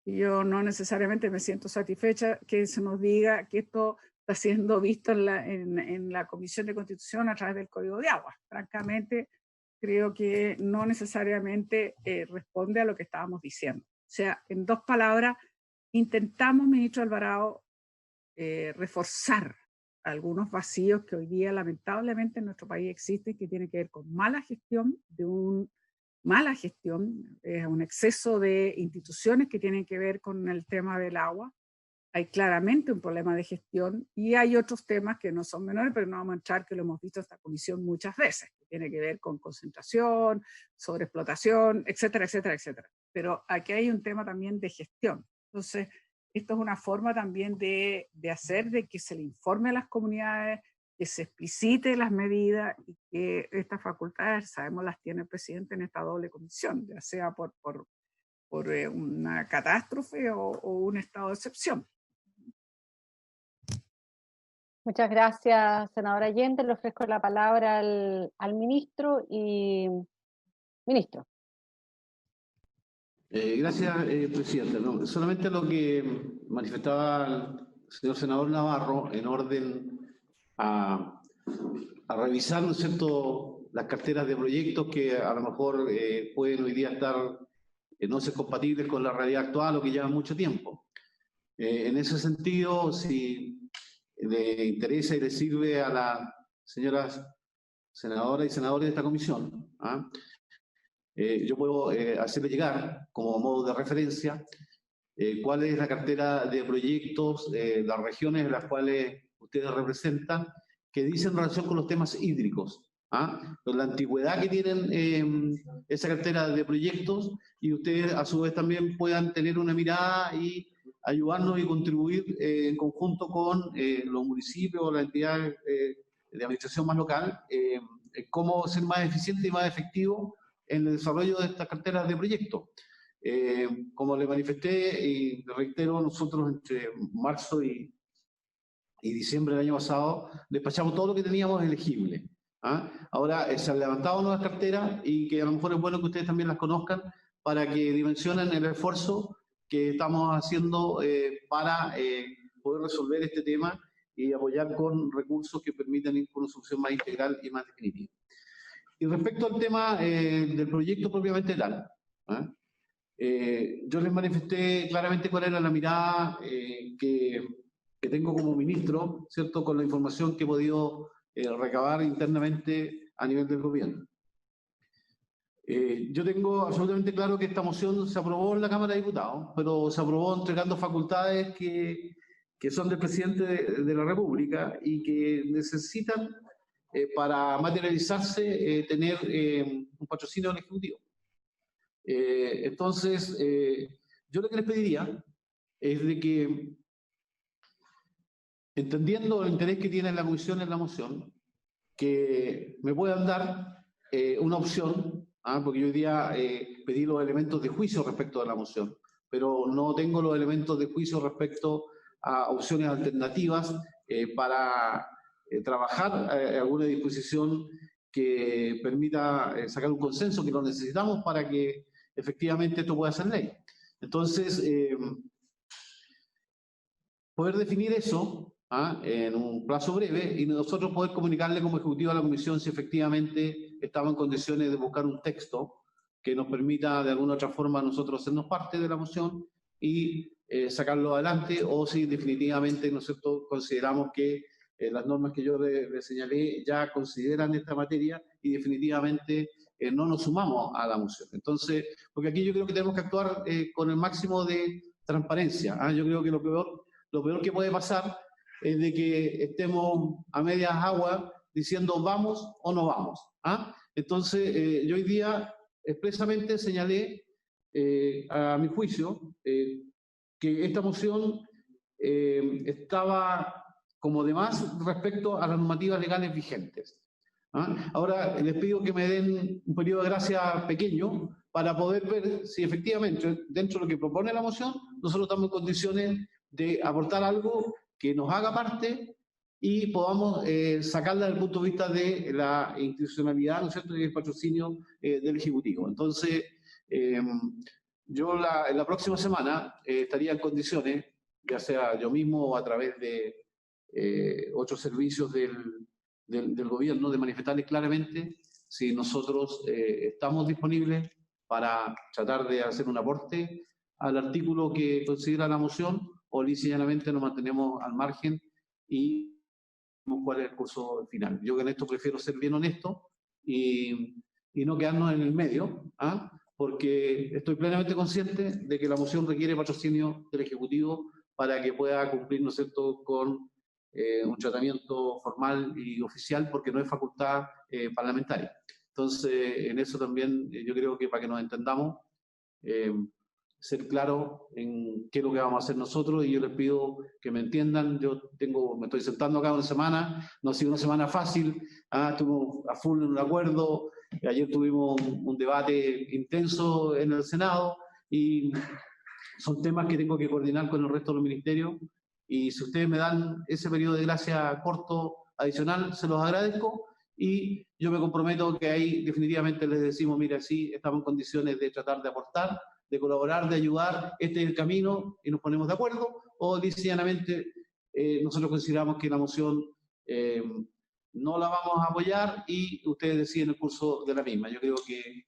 Y yo no necesariamente me siento satisfecha que se nos diga que esto está siendo visto en la Comisión de Constitución a través del Código de Agua. Francamente, creo que no necesariamente responde a lo que estábamos diciendo. O sea, en dos palabras, intentamos, ministro Alvarado, reforzar algunos vacíos que hoy día lamentablemente en nuestro país existen, que tienen que ver con mala gestión, un exceso de instituciones que tienen que ver con el tema del agua. Hay claramente un problema de gestión y hay otros temas que no son menores, pero no vamos a entrar, que lo hemos visto en esta comisión muchas veces, que tiene que ver con concentración, sobreexplotación, etcétera, etcétera, etcétera. Pero aquí hay un tema también de gestión. Entonces, esto es una forma también de hacer de que se le informe a las comunidades, que se explicite las medidas y que estas facultades, sabemos, las tiene el presidente en esta doble comisión, ya sea por una catástrofe o un estado de excepción. Muchas gracias, senadora Allende. Le ofrezco la palabra al ministro. Ministro. Gracias, presidente. No, solamente lo que manifestaba el señor senador Navarro en orden a revisar, ¿no es cierto?, las carteras de proyectos que a lo mejor pueden hoy día estar no ser compatibles con la realidad actual o que llevan mucho tiempo. En ese sentido, si le interesa y le sirve a las señoras senadoras y senadores de esta comisión, yo puedo hacerle llegar como modo de referencia cuál es la cartera de proyectos, las regiones en las cuales ustedes representan, que dicen en relación con los temas hídricos, con la antigüedad que tienen esa cartera de proyectos, y ustedes a su vez también puedan tener una mirada y ayudarnos y contribuir en conjunto con los municipios o las entidades de administración más local, cómo ser más eficiente y más efectivo en el desarrollo de estas carteras de proyectos. Como le manifesté y le reitero, nosotros entre marzo y diciembre del año pasado despachamos todo lo que teníamos elegible. Ahora se han levantado nuevas carteras y que a lo mejor es bueno que ustedes también las conozcan para que dimensionen el esfuerzo que estamos haciendo para poder resolver este tema y apoyar con recursos que permitan ir con una solución más integral y más definitiva. Y respecto al tema del proyecto propiamente tal, yo les manifesté claramente cuál era la mirada que tengo como ministro, ¿cierto?, con la información que he podido recabar internamente a nivel del gobierno. Yo tengo absolutamente claro que esta moción se aprobó en la Cámara de Diputados, pero se aprobó entregando facultades que son del presidente de la República y que necesitan, para materializarse, tener un patrocinio del Ejecutivo. Entonces, yo lo que les pediría es de que, entendiendo el interés que tiene la Comisión en la moción, que me puedan dar una opción, porque yo hoy día pedí los elementos de juicio respecto a la moción, pero no tengo los elementos de juicio respecto a opciones alternativas para trabajar alguna disposición que permita sacar un consenso, que lo necesitamos para que efectivamente esto pueda ser ley. Entonces, poder definir eso en un plazo breve y nosotros poder comunicarle como Ejecutivo a la Comisión si efectivamente estamos en condiciones de buscar un texto que nos permita de alguna otra forma nosotros hacernos parte de la moción y sacarlo adelante, o si definitivamente nosotros consideramos que las normas que yo le señalé ya consideran esta materia y definitivamente no nos sumamos a la moción. Entonces, porque aquí yo creo que tenemos que actuar con el máximo de transparencia. Yo creo que lo peor que puede pasar es de que estemos a medias aguas diciendo vamos o no vamos. Entonces, yo hoy día expresamente señalé, a mi juicio, que esta moción estaba como de más respecto a las normativas legales vigentes. Ahora les pido que me den un periodo de gracia pequeño para poder ver si efectivamente dentro de lo que propone la moción nosotros estamos en condiciones de aportar algo que nos haga parte y podamos sacarla desde el punto de vista de la institucionalidad, ¿no es cierto?, y el patrocinio del Ejecutivo. Entonces, yo en la próxima semana estaría en condiciones, ya sea yo mismo o a través de otros servicios del gobierno, de manifestarles claramente si nosotros estamos disponibles para tratar de hacer un aporte al artículo que considera la moción, o sencillamente nos mantenemos al margen y vemos cuál es el curso final. Yo en esto prefiero ser bien honesto y no quedarnos en el medio, porque estoy plenamente consciente de que la moción requiere patrocinio del Ejecutivo para que pueda cumplir, ¿no es cierto?, con un tratamiento formal y oficial, porque no es facultad parlamentaria. Entonces, en eso también yo creo que para que nos entendamos, ser claro en qué es lo que vamos a hacer nosotros, y yo les pido que me entiendan. Me estoy sentando acá una semana, no ha sido una semana fácil, estuvimos a full en un acuerdo, ayer tuvimos un debate intenso en el Senado, y son temas que tengo que coordinar con el resto de los ministerios, y si ustedes me dan ese periodo de gracia corto adicional, se los agradezco, y yo me comprometo que ahí definitivamente les decimos, mira, sí, estamos en condiciones de tratar de aportar, de colaborar, de ayudar, este es el camino, y nos ponemos de acuerdo, o llanamente nosotros consideramos que la moción no la vamos a apoyar y ustedes deciden el curso de la misma. Yo creo que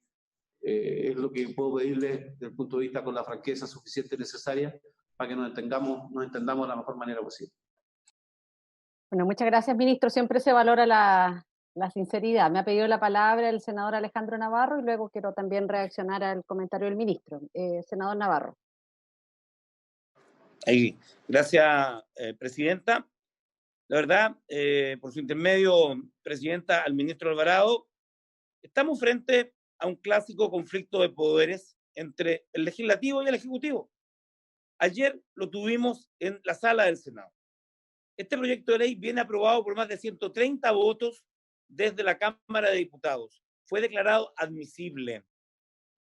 es lo que puedo pedirles desde el punto de vista con la franqueza suficiente y necesaria para que nos entendamos de la mejor manera posible. Bueno, muchas gracias, ministro. Siempre se valora la sinceridad. Me ha pedido la palabra el senador Alejandro Navarro y luego quiero también reaccionar al comentario del ministro. Senador Navarro. Gracias, presidenta. La verdad, por su intermedio, presidenta, al ministro Alvarado, estamos frente a un clásico conflicto de poderes entre el legislativo y el ejecutivo. Ayer lo tuvimos en la sala del Senado. Este proyecto de ley viene aprobado por más de 130 votos desde la Cámara de Diputados. Fue declarado admisible.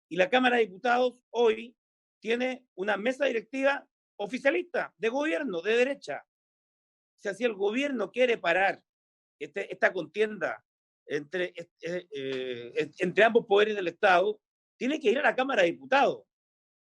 Y la Cámara de Diputados hoy tiene una mesa directiva oficialista, de gobierno, de derecha. O sea, si el gobierno quiere parar esta contienda entre ambos poderes del Estado, tiene que ir a la Cámara de Diputados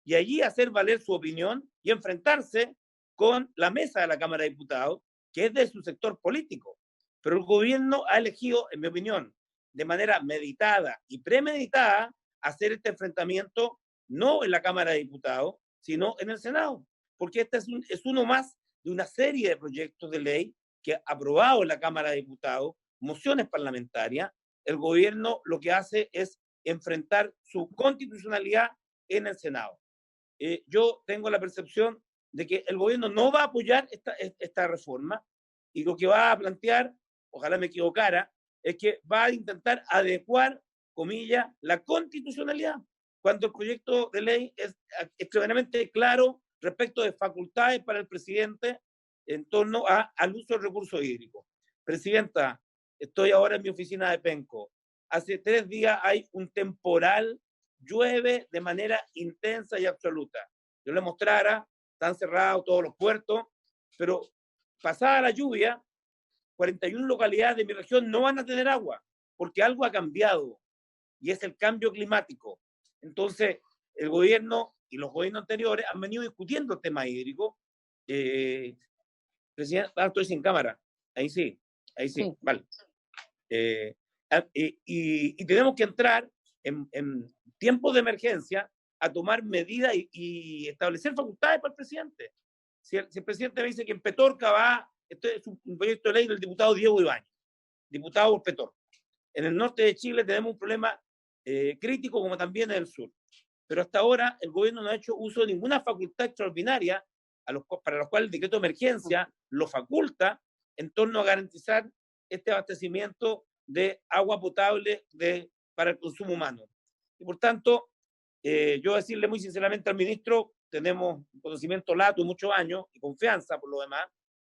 y allí hacer valer su opinión y enfrentarse con la mesa de la Cámara de Diputados, que es de su sector político. Pero el gobierno ha elegido, en mi opinión, de manera meditada y premeditada hacer este enfrentamiento no en la Cámara de Diputados, sino en el Senado, porque este es uno más de una serie de proyectos de ley que ha aprobado en la Cámara de Diputados, mociones parlamentarias. El gobierno lo que hace es enfrentar su constitucionalidad en el Senado. Yo tengo la percepción de que el gobierno no va a apoyar esta reforma y lo que va a plantear, ojalá me equivocara, es que va a intentar adecuar, comillas, la constitucionalidad, cuando el proyecto de ley es extremadamente claro respecto de facultades para el presidente en torno al uso del recurso hídrico. Presidenta, estoy ahora en mi oficina de Penco. Hace 3 días hay un temporal, llueve de manera intensa y absoluta. Yo le mostrara, están cerrados todos los puertos, pero pasada la lluvia, 41 localidades de mi región no van a tener agua, porque algo ha cambiado, y es el cambio climático. Entonces, el gobierno y los gobiernos anteriores han venido discutiendo el tema hídrico. Presidente, estoy sin cámara. Ahí sí, sí. Vale. Y tenemos que entrar en tiempos de emergencia a tomar medidas y establecer facultades para el presidente. Si el presidente me dice que en Petorca esto es un proyecto de ley del diputado Diego Ibáñez, diputado por Petorca. En el norte de Chile tenemos un problema crítico, como también en el sur. Pero hasta ahora el gobierno no ha hecho uso de ninguna facultad extraordinaria para los cuales el decreto de emergencia lo faculta en torno a garantizar este abastecimiento de agua potable para el consumo humano. Y por tanto, yo decirle muy sinceramente al ministro, tenemos conocimiento lato, muchos años y confianza por lo demás,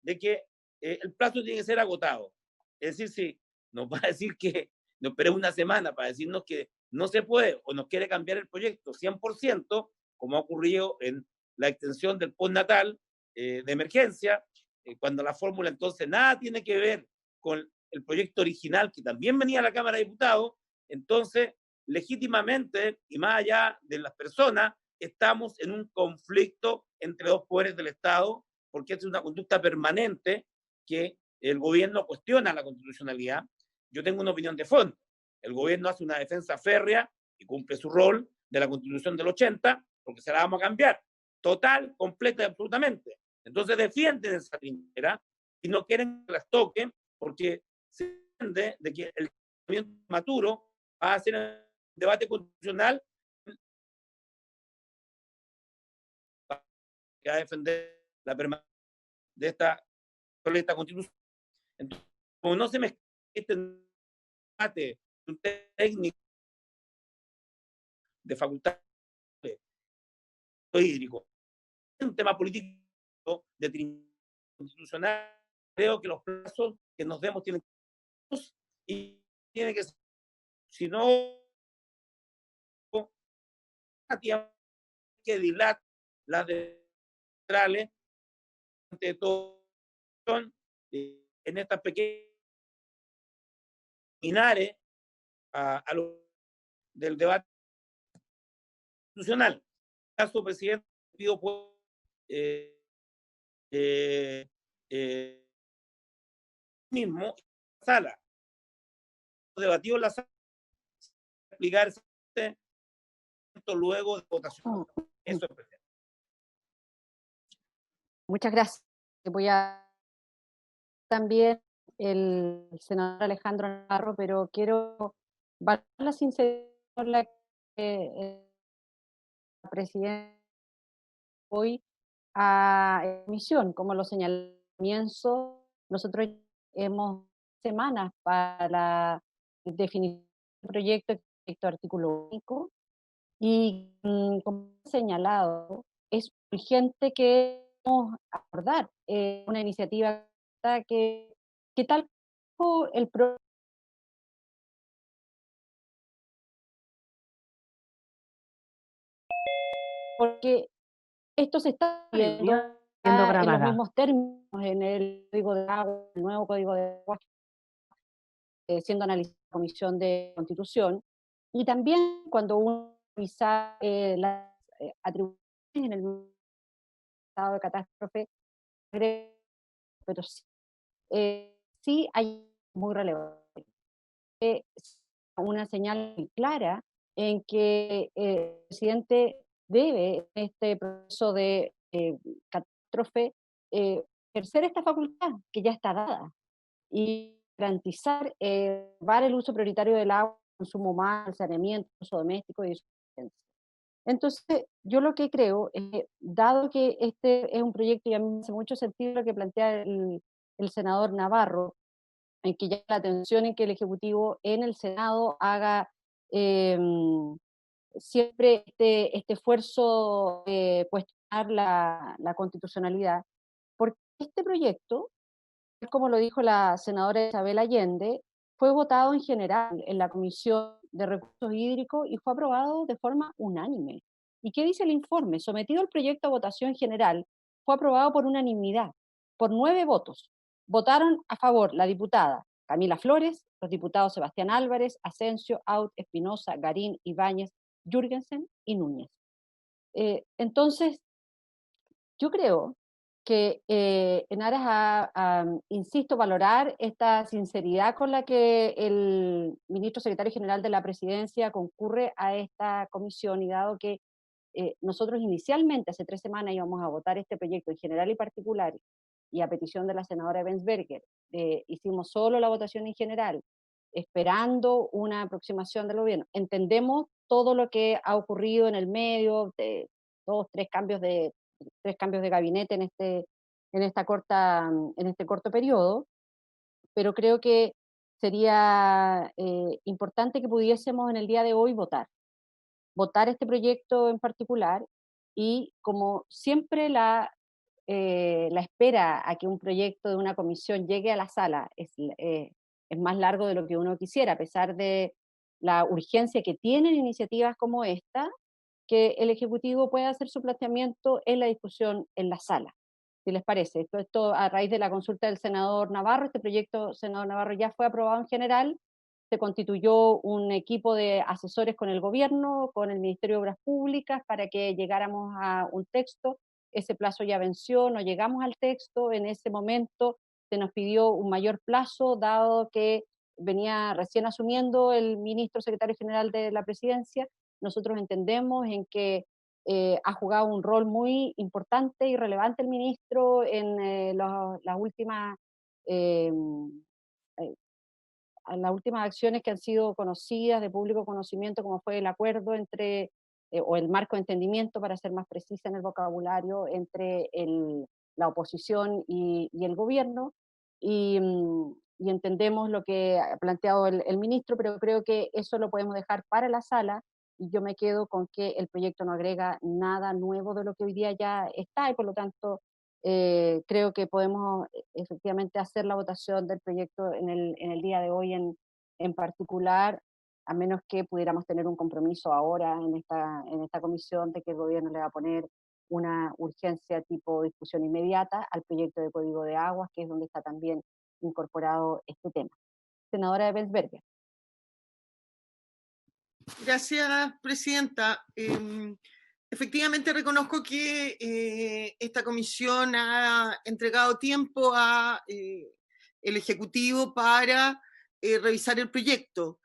de que el plazo tiene que ser agotado. Es decir, si nos va a decir que nos esperemos una semana para decirnos que no se puede o nos quiere cambiar el proyecto 100%, como ha ocurrido en la extensión del postnatal de emergencia, cuando la fórmula entonces nada tiene que ver con el proyecto original que también venía a la Cámara de Diputados, entonces legítimamente y más allá de las personas, estamos en un conflicto entre dos poderes del Estado, porque es una conducta permanente que el gobierno cuestiona la constitucionalidad. Yo tengo una opinión de fondo. El gobierno hace una defensa férrea y cumple su rol de la Constitución del 80, porque se la vamos a cambiar. Total, completa y absolutamente. Entonces defienden esa trinchera y no quieren que las toquen porque se entiende de que el movimiento maturo va a hacer un debate constitucional que va a defender la permanencia de esta constitución. Entonces, como no se me este debate, un técnico de facultad hídrico, un tema político de constitucional, creo que los plazos que nos demos tienen y tiene que ser, si no que dilata las centrales ante todo en estas pequeñas minares a lo del debate institucional. Caso presidente, pido por mismo sala debatido en la sala explicar luego de votación. Eso es presidente. Muchas gracias. Voy a también el senador Alejandro Navarro, pero quiero valorar la sinceridad con la que el presidente hoy a emisión, como lo señalé al comienzo, nosotros hemos semanas para definir el proyecto artículo único y como he señalado, es urgente que abordar una iniciativa que tal como el porque esto se está viendo en los mismos términos en el código de agua, el nuevo código de agua siendo analizado en la Comisión de Constitución, y también cuando uno revisa las atribuciones en el estado de catástrofe, pero sí hay muy relevante. una señal clara en que el presidente debe, en este proceso de catástrofe, ejercer esta facultad que ya está dada y garantizar dar el uso prioritario del agua, consumo humano, saneamiento, uso doméstico y subsistencia. Entonces, yo lo que creo es que, dado que este es un proyecto, y a mí me hace mucho sentido lo que plantea el senador Navarro, en que llama la atención en que el Ejecutivo en el Senado haga siempre este esfuerzo de cuestionar la constitucionalidad, porque este proyecto, como lo dijo la senadora Isabel Allende, fue votado en general en la Comisión de Recursos Hídricos y fue aprobado de forma unánime. ¿Y qué dice el informe? Sometido el proyecto a votación general, fue aprobado por unanimidad, por 9 votos. Votaron a favor la diputada Camila Flores, los diputados Sebastián Álvarez, Asensio, Aut, Espinosa, Garín, Ibáñez, Jürgensen y Núñez. Entonces, yo creo que en aras insisto, valorar esta sinceridad con la que el ministro secretario general de la Presidencia concurre a esta comisión, y dado que nosotros inicialmente hace 3 semanas íbamos a votar este proyecto en general y particular, y a petición de la senadora Bensberger, hicimos solo la votación en general, esperando una aproximación del gobierno. Entendemos todo lo que ha ocurrido en el medio, de 3 cambios de gabinete en este corto periodo, pero creo que sería importante que pudiésemos en el día de hoy votar este proyecto en particular, y como siempre la espera a que un proyecto de una comisión llegue a la sala es más largo de lo que uno quisiera, a pesar de la urgencia que tienen iniciativas como esta, que el Ejecutivo pueda hacer su planteamiento en la discusión en la sala, si les parece. Esto a raíz de la consulta del senador Navarro, este proyecto, senador Navarro, ya fue aprobado en general, se constituyó un equipo de asesores con el gobierno, con el Ministerio de Obras Públicas, para que llegáramos a un texto. Ese plazo ya venció, no llegamos al texto, en ese momento se nos pidió un mayor plazo, dado que venía recién asumiendo el ministro secretario general de la Presidencia. Nosotros entendemos en que ha jugado un rol muy importante y relevante el ministro en las últimas acciones que han sido conocidas, de público conocimiento, como fue el acuerdo entre, o el marco de entendimiento, para ser más precisa en el vocabulario, entre la oposición y el gobierno, y entendemos lo que ha planteado el ministro, pero creo que eso lo podemos dejar para la sala, y yo me quedo con que el proyecto no agrega nada nuevo de lo que hoy día ya está, y por lo tanto creo que podemos efectivamente hacer la votación del proyecto en el día de hoy en particular, a menos que pudiéramos tener un compromiso ahora en esta comisión de que el gobierno le va a poner una urgencia tipo discusión inmediata al proyecto de Código de Aguas, que es donde está también incorporado este tema. Senadora Bensberger. Gracias, presidenta. Efectivamente reconozco que esta comisión ha entregado tiempo a el Ejecutivo para revisar el proyecto.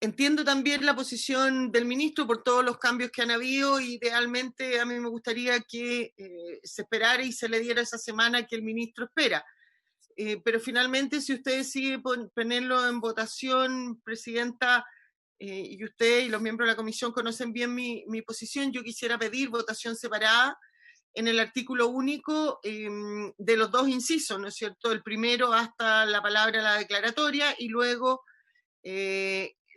Entiendo también la posición del ministro por todos los cambios que han habido. Idealmente a mí me gustaría que se esperara y se le diera esa semana que el ministro espera. Pero finalmente, si usted decide ponerlo en votación, presidenta, y usted y los miembros de la comisión conocen bien mi posición, yo quisiera pedir votación separada en el artículo único de los 2 incisos, ¿no es cierto? El primero hasta la palabra la declaratoria, y luego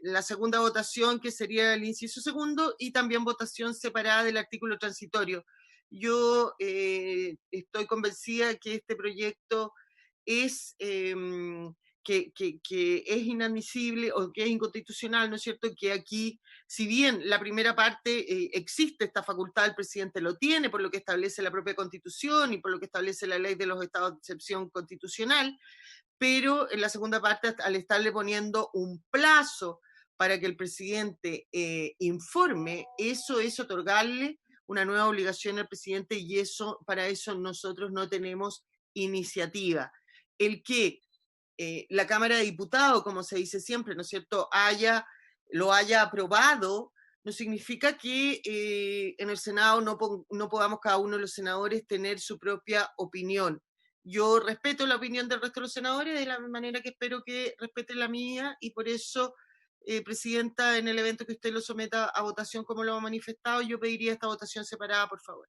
la segunda votación, que sería el inciso segundo, y también votación separada del artículo transitorio. Yo estoy convencida que este proyecto es que es inadmisible o que es inconstitucional, ¿no es cierto? Que aquí, si bien la primera parte existe esta facultad, el presidente lo tiene por lo que establece la propia Constitución y por lo que establece la ley de los estados de excepción constitucional, pero en la segunda parte, al estarle poniendo un plazo para que el presidente informe, eso es otorgarle una nueva obligación al presidente, y para eso nosotros no tenemos iniciativa. El que la Cámara de Diputados, como se dice siempre, ¿no es cierto?, haya lo haya aprobado, no significa que en el Senado no podamos cada uno de los senadores tener su propia opinión. Yo respeto la opinión del resto de los senadores de la manera que espero que respeten la mía, y por eso, Presidenta, en el evento que usted lo someta a votación como lo ha manifestado, yo pediría esta votación separada, por favor.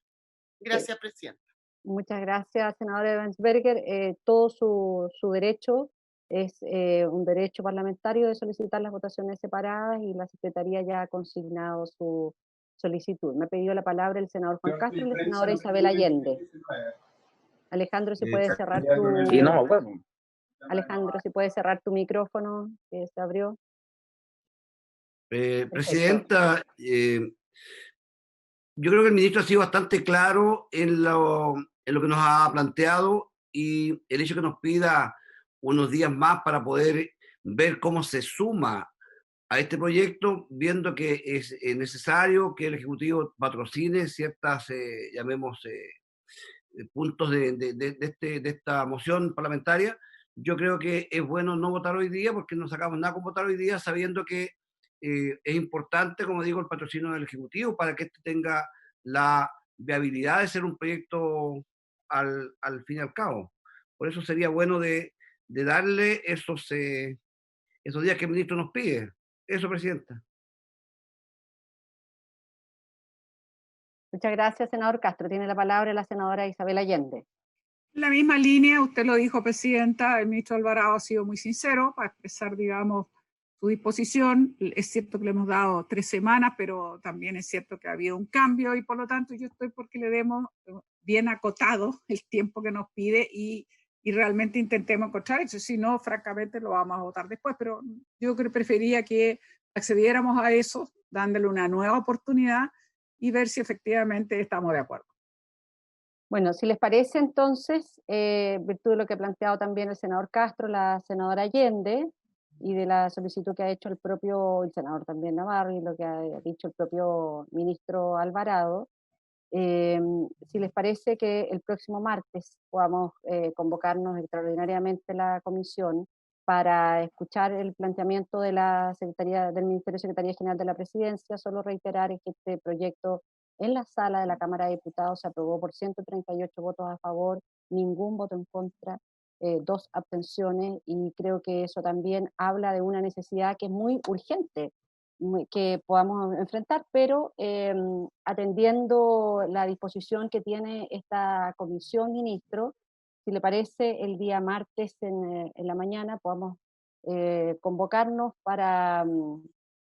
Gracias, Presidenta. Muchas gracias, senadora Ebensberger. Todo su derecho es un derecho parlamentario de solicitar las votaciones separadas, y la Secretaría ya ha consignado su solicitud. Me ha pedido la palabra el senador Juan Castro y la senadora Isabel Allende. Alejandro, si puedes cerrar tu... Sí, no, bueno. Alejandro, si puedes cerrar tu micrófono, que se abrió. Presidenta, yo creo que el ministro ha sido bastante claro en lo que nos ha planteado, y el hecho que nos pida unos días más para poder ver cómo se suma a este proyecto, viendo que es necesario que el Ejecutivo patrocine ciertas, llamemos, puntos de esta moción parlamentaria. Yo creo que es bueno no votar hoy día, porque no sacamos nada con votar hoy día, sabiendo que es importante, como digo, el patrocinio del Ejecutivo para que este tenga la viabilidad de ser un proyecto al fin y al cabo. Por eso sería bueno de darle esos días que el ministro nos pide. Eso, Presidenta. Muchas gracias, senador Castro. Tiene la palabra la senadora Isabel Allende. En la misma línea, usted lo dijo, Presidenta, el ministro Alvarado ha sido muy sincero para expresar, digamos, su disposición. Es cierto que le hemos dado 3 semanas, pero también es cierto que ha habido un cambio, y por lo tanto yo estoy porque le demos bien acotado el tiempo que nos pide y realmente intentemos encontrar eso. Si no, francamente lo vamos a votar después, pero yo creo que prefería que accediéramos a eso, dándole una nueva oportunidad y ver si efectivamente estamos de acuerdo. Bueno, si les parece, entonces, virtud de lo que ha planteado también el senador Castro, la senadora Allende, y de la solicitud que ha hecho el senador también Navarro, y lo que ha dicho el propio ministro Alvarado, si les parece que el próximo martes podamos convocarnos extraordinariamente la comisión para escuchar el planteamiento de la Secretaría, del Ministerio de Secretaría General de la Presidencia. Solo reiterar que este proyecto en la sala de la Cámara de Diputados se aprobó por 138 votos a favor, ningún voto en contra, 2 abstenciones, y creo que eso también habla de una necesidad que es muy urgente que podamos enfrentar, pero atendiendo la disposición que tiene esta comisión, ministro, si le parece, el día martes en la mañana podamos convocarnos para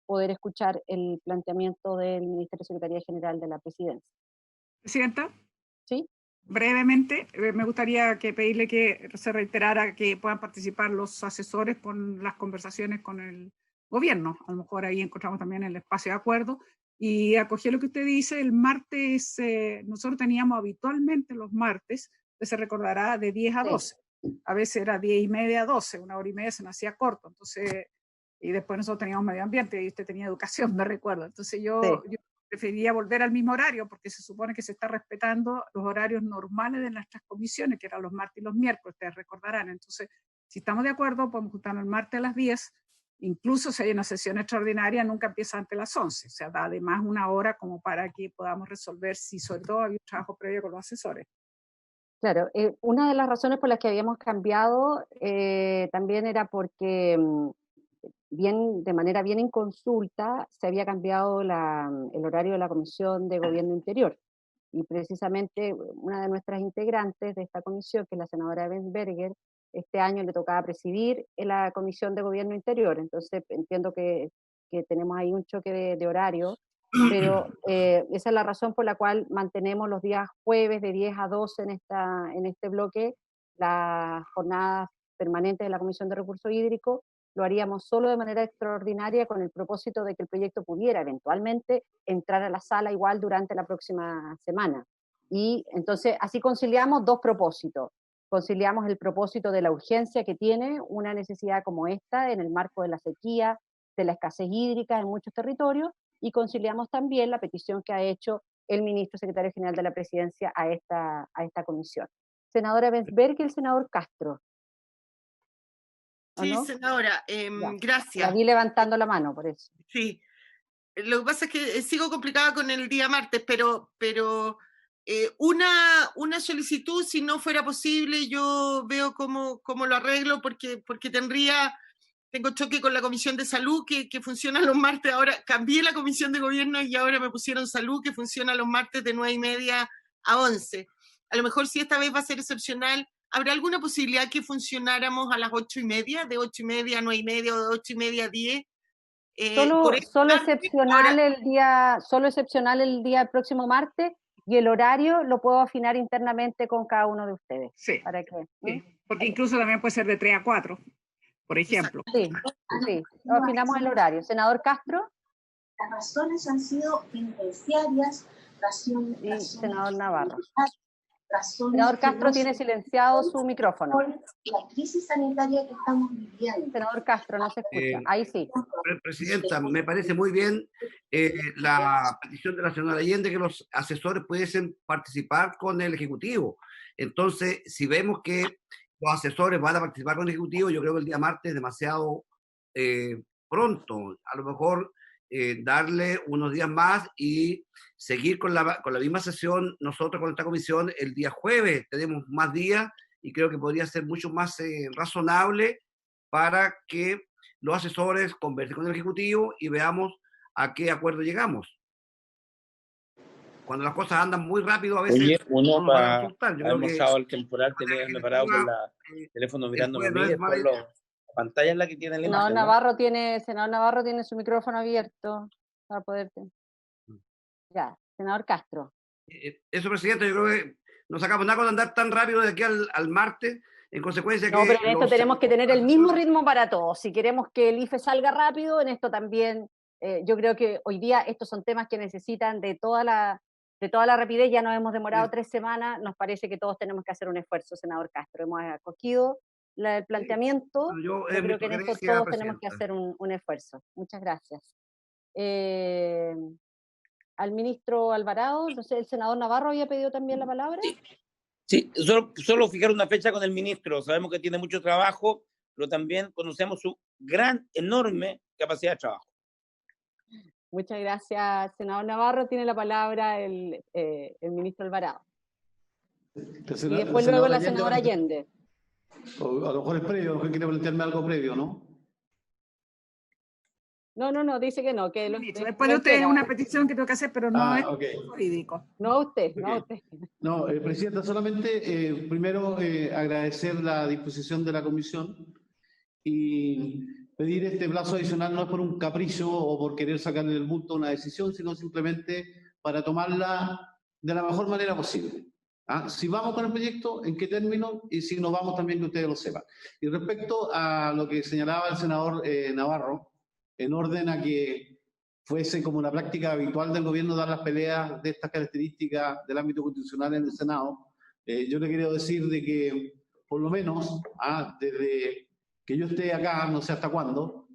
poder escuchar el planteamiento del Ministerio de Secretaría General de la Presidencia. Presidenta. ¿Sí? Brevemente, me gustaría pedirle que se reiterara que puedan participar los asesores con las conversaciones con el gobierno. A lo mejor ahí encontramos también el espacio de acuerdo. Y acoger lo que usted dice, el martes, nosotros teníamos habitualmente los martes, se recordará, de 10 a 12. Sí. A veces era 10:30 a 12, 1 hora y media se nos hacía corto. Entonces, y después nosotros teníamos medio ambiente y usted tenía educación, me recuerdo. Entonces yo preferiría volver al mismo horario, porque se supone que se está respetando los horarios normales de nuestras comisiones, que eran los martes y los miércoles, ustedes recordarán. Entonces, si estamos de acuerdo, podemos juntarnos el martes a las 10, incluso si hay una sesión extraordinaria, nunca empieza antes de las 11, o sea, da además 1 hora como para que podamos resolver si sobre todo había un trabajo previo con los asesores. Claro, una de las razones por las que habíamos cambiado también era porque de manera bien en consulta se había cambiado el horario de la Comisión de Gobierno Interior, y precisamente una de nuestras integrantes de esta comisión, que es la senadora Ebensberger, este año le tocaba presidir en la Comisión de Gobierno Interior. Entonces entiendo que tenemos ahí un choque de horario, pero esa es la razón por la cual mantenemos los días jueves de 10 a 12 en este bloque, las jornadas permanentes de la Comisión de Recursos Hídricos. Lo haríamos solo de manera extraordinaria, con el propósito de que el proyecto pudiera eventualmente entrar a la sala igual durante la próxima semana. Y entonces así conciliamos 2 propósitos. Conciliamos el propósito de la urgencia que tiene una necesidad como esta en el marco de la sequía, de la escasez hídrica en muchos territorios, y conciliamos también la petición que ha hecho el ministro secretario general de la Presidencia a esta comisión. Senadora Ebensberger y el senador Castro. Sí, no? senadora, La gracias. vi levantando la mano, por eso. Sí, lo que pasa es que sigo complicada con el día martes, pero una solicitud, si no fuera posible, yo veo cómo lo arreglo, porque tengo choque con la Comisión de Salud, que funciona los martes. Ahora cambié la Comisión de Gobierno y ahora me pusieron Salud, que funciona los martes de 9:30 a 11. A lo mejor si esta vez va a ser excepcional, ¿habrá alguna posibilidad que funcionáramos a las 8:30, de 8:30 a 9:30 o de 8:30 a 10? Solo excepcional el día próximo martes, y el horario lo puedo afinar internamente con cada uno de ustedes. Sí, ¿Para qué? sí, porque incluso también puede ser de 3 a 4, por ejemplo. Sí, afinamos el horario. Senador Castro. Las razones han sido penitenciarias, y senador Navarro. Razones senador Castro tiene silenciado su micrófono. La crisis sanitaria que estamos viviendo. Senador Castro, no se escucha. Ahí sí. Presidenta, me parece muy bien la petición de la señora Allende que los asesores pudiesen participar con el Ejecutivo. Entonces, si vemos que los asesores van a participar con el Ejecutivo, yo creo que el día martes es demasiado pronto. A lo mejor darle unos días más y seguir con la misma sesión nosotros con esta comisión el día jueves. Tenemos más días y creo que podría ser mucho más razonable para que los asesores conversen con el Ejecutivo y veamos a qué acuerdo llegamos. Cuando las cosas andan muy rápido, a veces Oye, uno no va a para resultar. haber mostrado el temporal tenía preparado con el teléfono mirándome a mí, después la pantalla es la que tiene la imagen. Senador Navarro tiene su micrófono abierto para poder... Ya, senador Castro. Eso, presidente, yo creo que no sacamos nada con andar tan rápido de aquí al martes. En consecuencia no, pero en esto tenemos que tener el mismo ritmo para todos. Si queremos que el IFE salga rápido, en esto también, yo creo que hoy día estos son temas que necesitan de toda la rapidez. Ya nos hemos demorado 3 semanas, nos parece que todos tenemos que hacer un esfuerzo, senador Castro. Hemos acogido el planteamiento, yo creo que en esto todos tenemos que hacer un esfuerzo. Muchas gracias. Al ministro Alvarado, no sé, el senador Navarro había pedido también la palabra. Sí, solo fijar una fecha con el ministro. Sabemos que tiene mucho trabajo, pero también conocemos su enorme capacidad de trabajo. Muchas gracias, senador Navarro. Tiene la palabra el ministro Alvarado. Y después luego la senadora Allende. A lo mejor es previo, a lo mejor quiere plantearme algo previo, ¿no? No, dice que no. Que después de usted es una petición que tengo que hacer, pero no es jurídico. No usted. No, presidenta, solamente primero agradecer la disposición de la comisión y pedir este plazo adicional no es por un capricho o por querer sacarle el bulto a una decisión, sino simplemente para tomarla de la mejor manera posible. Si vamos con el proyecto, en qué término, y si no vamos también que ustedes lo sepan. Y respecto a lo que señalaba el senador Navarro, en orden a que fuese como una práctica habitual del gobierno dar las peleas de estas características del ámbito constitucional en el Senado, yo le quiero decir de que, por lo menos, desde que yo esté acá, no sé hasta cuándo,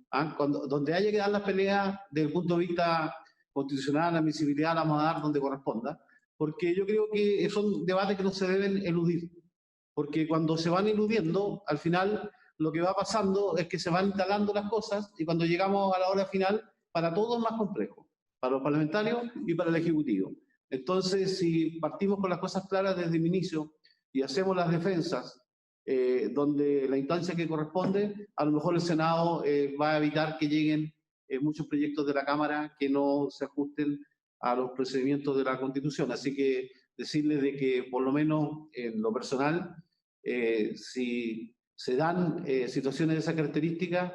donde haya que dar las peleas desde el punto de vista constitucional, la admisibilidad la vamos a dar donde corresponda, porque yo creo que son debates que no se deben eludir, porque cuando se van eludiendo, al final lo que va pasando es que se van instalando las cosas y cuando llegamos a la hora final, para todos es más complejo, para los parlamentarios y para el Ejecutivo. Entonces, si partimos con las cosas claras desde el inicio y hacemos las defensas donde la instancia que corresponde, a lo mejor el Senado va a evitar que lleguen muchos proyectos de la Cámara que no se ajusten a los procedimientos de la Constitución. Así que decirles de que, por lo menos en lo personal, si se dan situaciones de esa característica,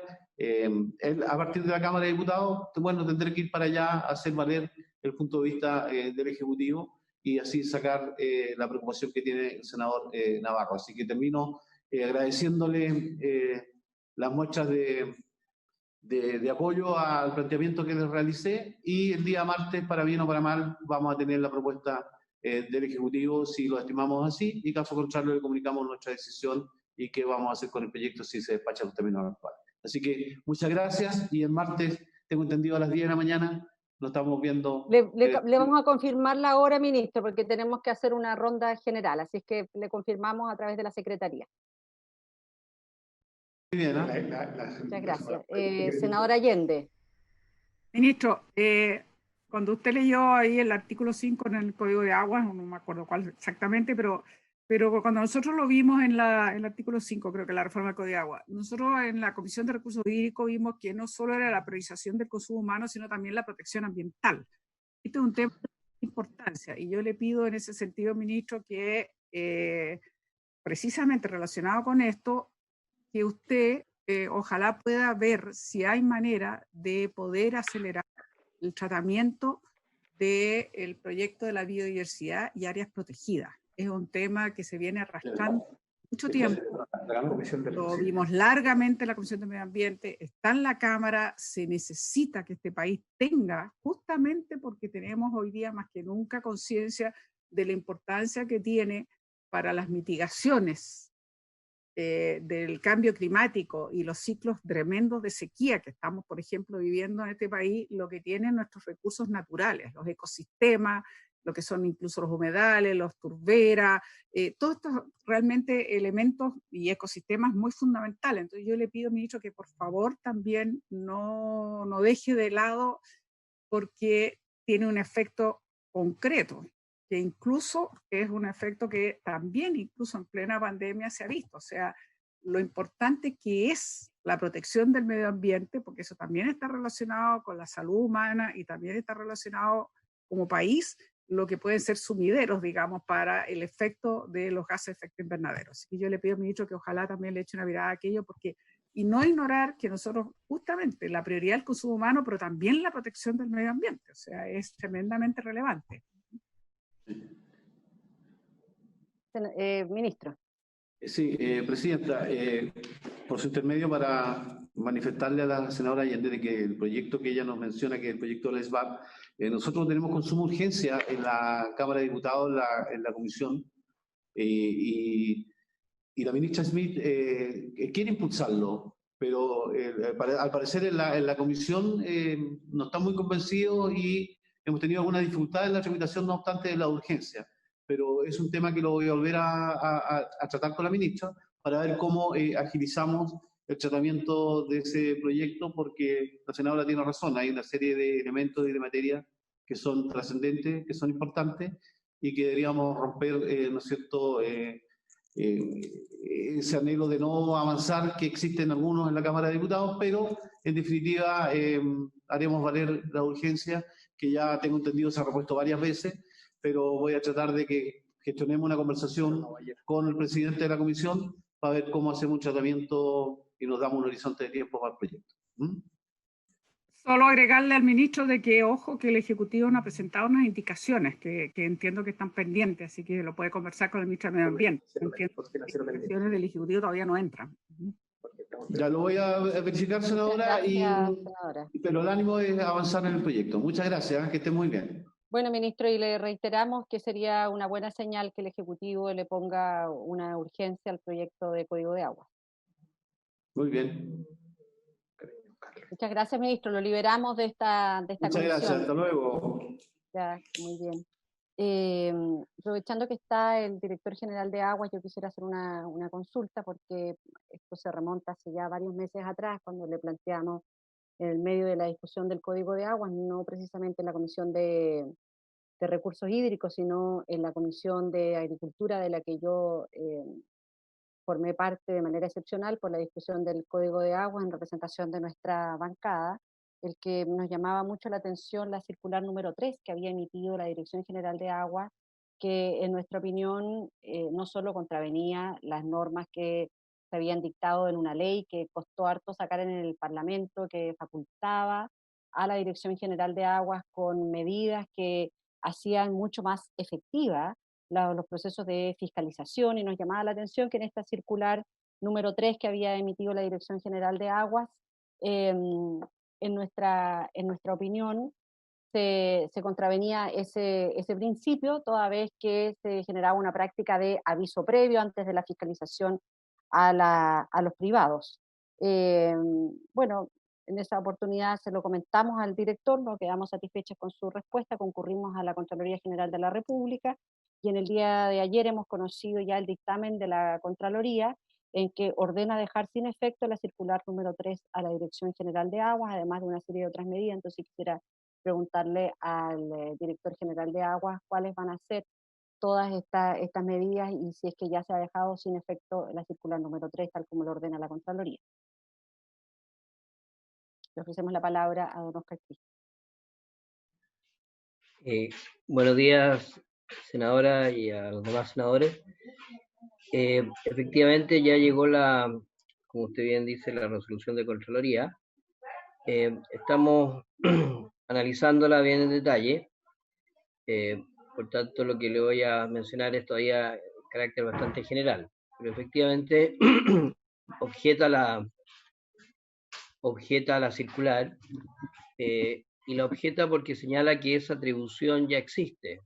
a partir de la Cámara de Diputados, bueno, tendré que ir para allá a hacer valer el punto de vista del Ejecutivo y así sacar la preocupación que tiene el senador Navarro. Así que termino agradeciéndole las muestras de apoyo al planteamiento que les realicé y el día martes, para bien o para mal, vamos a tener la propuesta del Ejecutivo si lo estimamos así y caso contrario le comunicamos nuestra decisión y qué vamos a hacer con el proyecto si se despacha en los términos actuales. Así que muchas gracias y el martes, tengo entendido, a las 10 de la mañana nos estamos viendo. Le vamos a confirmar la hora, ministro, porque tenemos que hacer una ronda general, así es que le confirmamos a través de la Secretaría. Muy bien, Muchas gracias. Senadora Allende. Ministro, cuando usted leyó ahí el artículo 5 en el Código de Aguas, no me acuerdo cuál exactamente, pero cuando nosotros lo vimos en el artículo 5, creo que la reforma del Código de Aguas, nosotros en la Comisión de Recursos Hídricos vimos que no solo era la priorización del consumo humano, sino también la protección ambiental. Este es un tema de importancia y yo le pido en ese sentido, ministro, que precisamente relacionado con esto, que usted ojalá pueda ver si hay manera de poder acelerar el tratamiento del proyecto de la biodiversidad y áreas protegidas. Es un tema que se viene arrastrando mucho tiempo. Lo vimos largamente en la Comisión de Medio Ambiente, está en la Cámara, se necesita que este país tenga, justamente porque tenemos hoy día más que nunca conciencia de la importancia que tiene para las mitigaciones del cambio climático y los ciclos tremendos de sequía que estamos, por ejemplo, viviendo en este país, lo que tienen nuestros recursos naturales, los ecosistemas, lo que son incluso los humedales, los turberas, todos estos realmente elementos y ecosistemas muy fundamentales. Entonces yo le pido, ministro, que por favor también no deje de lado, porque tiene un efecto concreto, que incluso es un efecto que también incluso en plena pandemia se ha visto. O sea, lo importante que es la protección del medio ambiente, porque eso también está relacionado con la salud humana y también está relacionado como país, lo que pueden ser sumideros, digamos, para el efecto de los gases de efecto invernadero. Así que yo le pido, ministro, que ojalá también le eche una mirada a aquello, porque y no ignorar que nosotros justamente la prioridad del consumo humano, pero también la protección del medio ambiente. O sea, es tremendamente relevante. Ministro. Sí, Presidenta, por su intermedio para manifestarle a la senadora Allende de que el proyecto que ella nos menciona, que es el proyecto de la SBAP, nosotros tenemos con suma urgencia en la Cámara de Diputados, en la comisión, y la ministra Smith quiere impulsarlo, pero al parecer en la comisión no está muy convencidos y hemos tenido algunas dificultades en la tramitación, no obstante de la urgencia. Pero es un tema que lo voy a volver a tratar con la ministra para ver cómo agilizamos el tratamiento de ese proyecto, porque la senadora tiene razón, hay una serie de elementos y de materias que son trascendentes, que son importantes y que deberíamos romper, ¿no es cierto?, ese anhelo de no avanzar que existen algunos en la Cámara de Diputados, pero en definitiva haremos valer la urgencia, que ya tengo entendido se ha repuesto varias veces, pero voy a tratar de que gestionemos una conversación con el presidente de la comisión para ver cómo hacemos un tratamiento y nos damos un horizonte de tiempo para el proyecto. Solo agregarle al ministro de que, ojo, que el Ejecutivo nos ha presentado unas indicaciones que entiendo que están pendientes, así que lo puede conversar con el ministro de Medio Ambiente. Entiendo que las indicaciones del Ejecutivo todavía no entran. Ya lo voy a verificar, senadora, pero el ánimo es avanzar en el proyecto. Muchas gracias, que esté muy bien. Bueno, ministro, y le reiteramos que sería una buena señal que el Ejecutivo le ponga una urgencia al proyecto de Código de Agua. Muy bien. Muchas gracias, ministro. Lo liberamos de esta Muchas comisión. Gracias, hasta luego. Ya, muy bien. Aprovechando que está el director general de Aguas, yo quisiera hacer una consulta, porque esto se remonta hace ya varios meses atrás, cuando le planteamos en el medio de la discusión del Código de Aguas, no precisamente en la Comisión de Recursos Hídricos, sino en la Comisión de Agricultura, de la que yo formé parte de manera excepcional por la discusión del Código de Aguas en representación de nuestra bancada, el que nos llamaba mucho la atención la circular número 3 que había emitido la Dirección General de Aguas, que en nuestra opinión no solo contravenía las normas que se habían dictado en una ley que costó harto sacar en el Parlamento, que facultaba a la Dirección General de Aguas con medidas que hacían mucho más efectiva los procesos de fiscalización, y nos llamaba la atención que en esta circular número 3 que había emitido la Dirección General de Aguas, en nuestra opinión, se contravenía ese principio, toda vez que se generaba una práctica de aviso previo antes de la fiscalización a los privados. Bueno, en esa oportunidad se lo comentamos al director, nos quedamos satisfechos con su respuesta, concurrimos a la Contraloría General de la República, y en el día de ayer hemos conocido ya el dictamen de la Contraloría, en que ordena dejar sin efecto la circular número 3 a la Dirección General de Aguas, además de una serie de otras medidas. Entonces quisiera preguntarle al director general de Aguas cuáles van a ser todas estas medidas y si es que ya se ha dejado sin efecto la circular número 3, tal como lo ordena la Contraloría. Le ofrecemos la palabra a don Oscar Cristi. Buenos días, senadora, y a los demás senadores. Efectivamente ya llegó como usted bien dice, la resolución de Contraloría. Estamos analizándola bien en detalle. Por tanto, lo que le voy a mencionar es todavía de carácter bastante general. Pero efectivamente objeta la circular, y la objeta porque señala que esa atribución ya existe.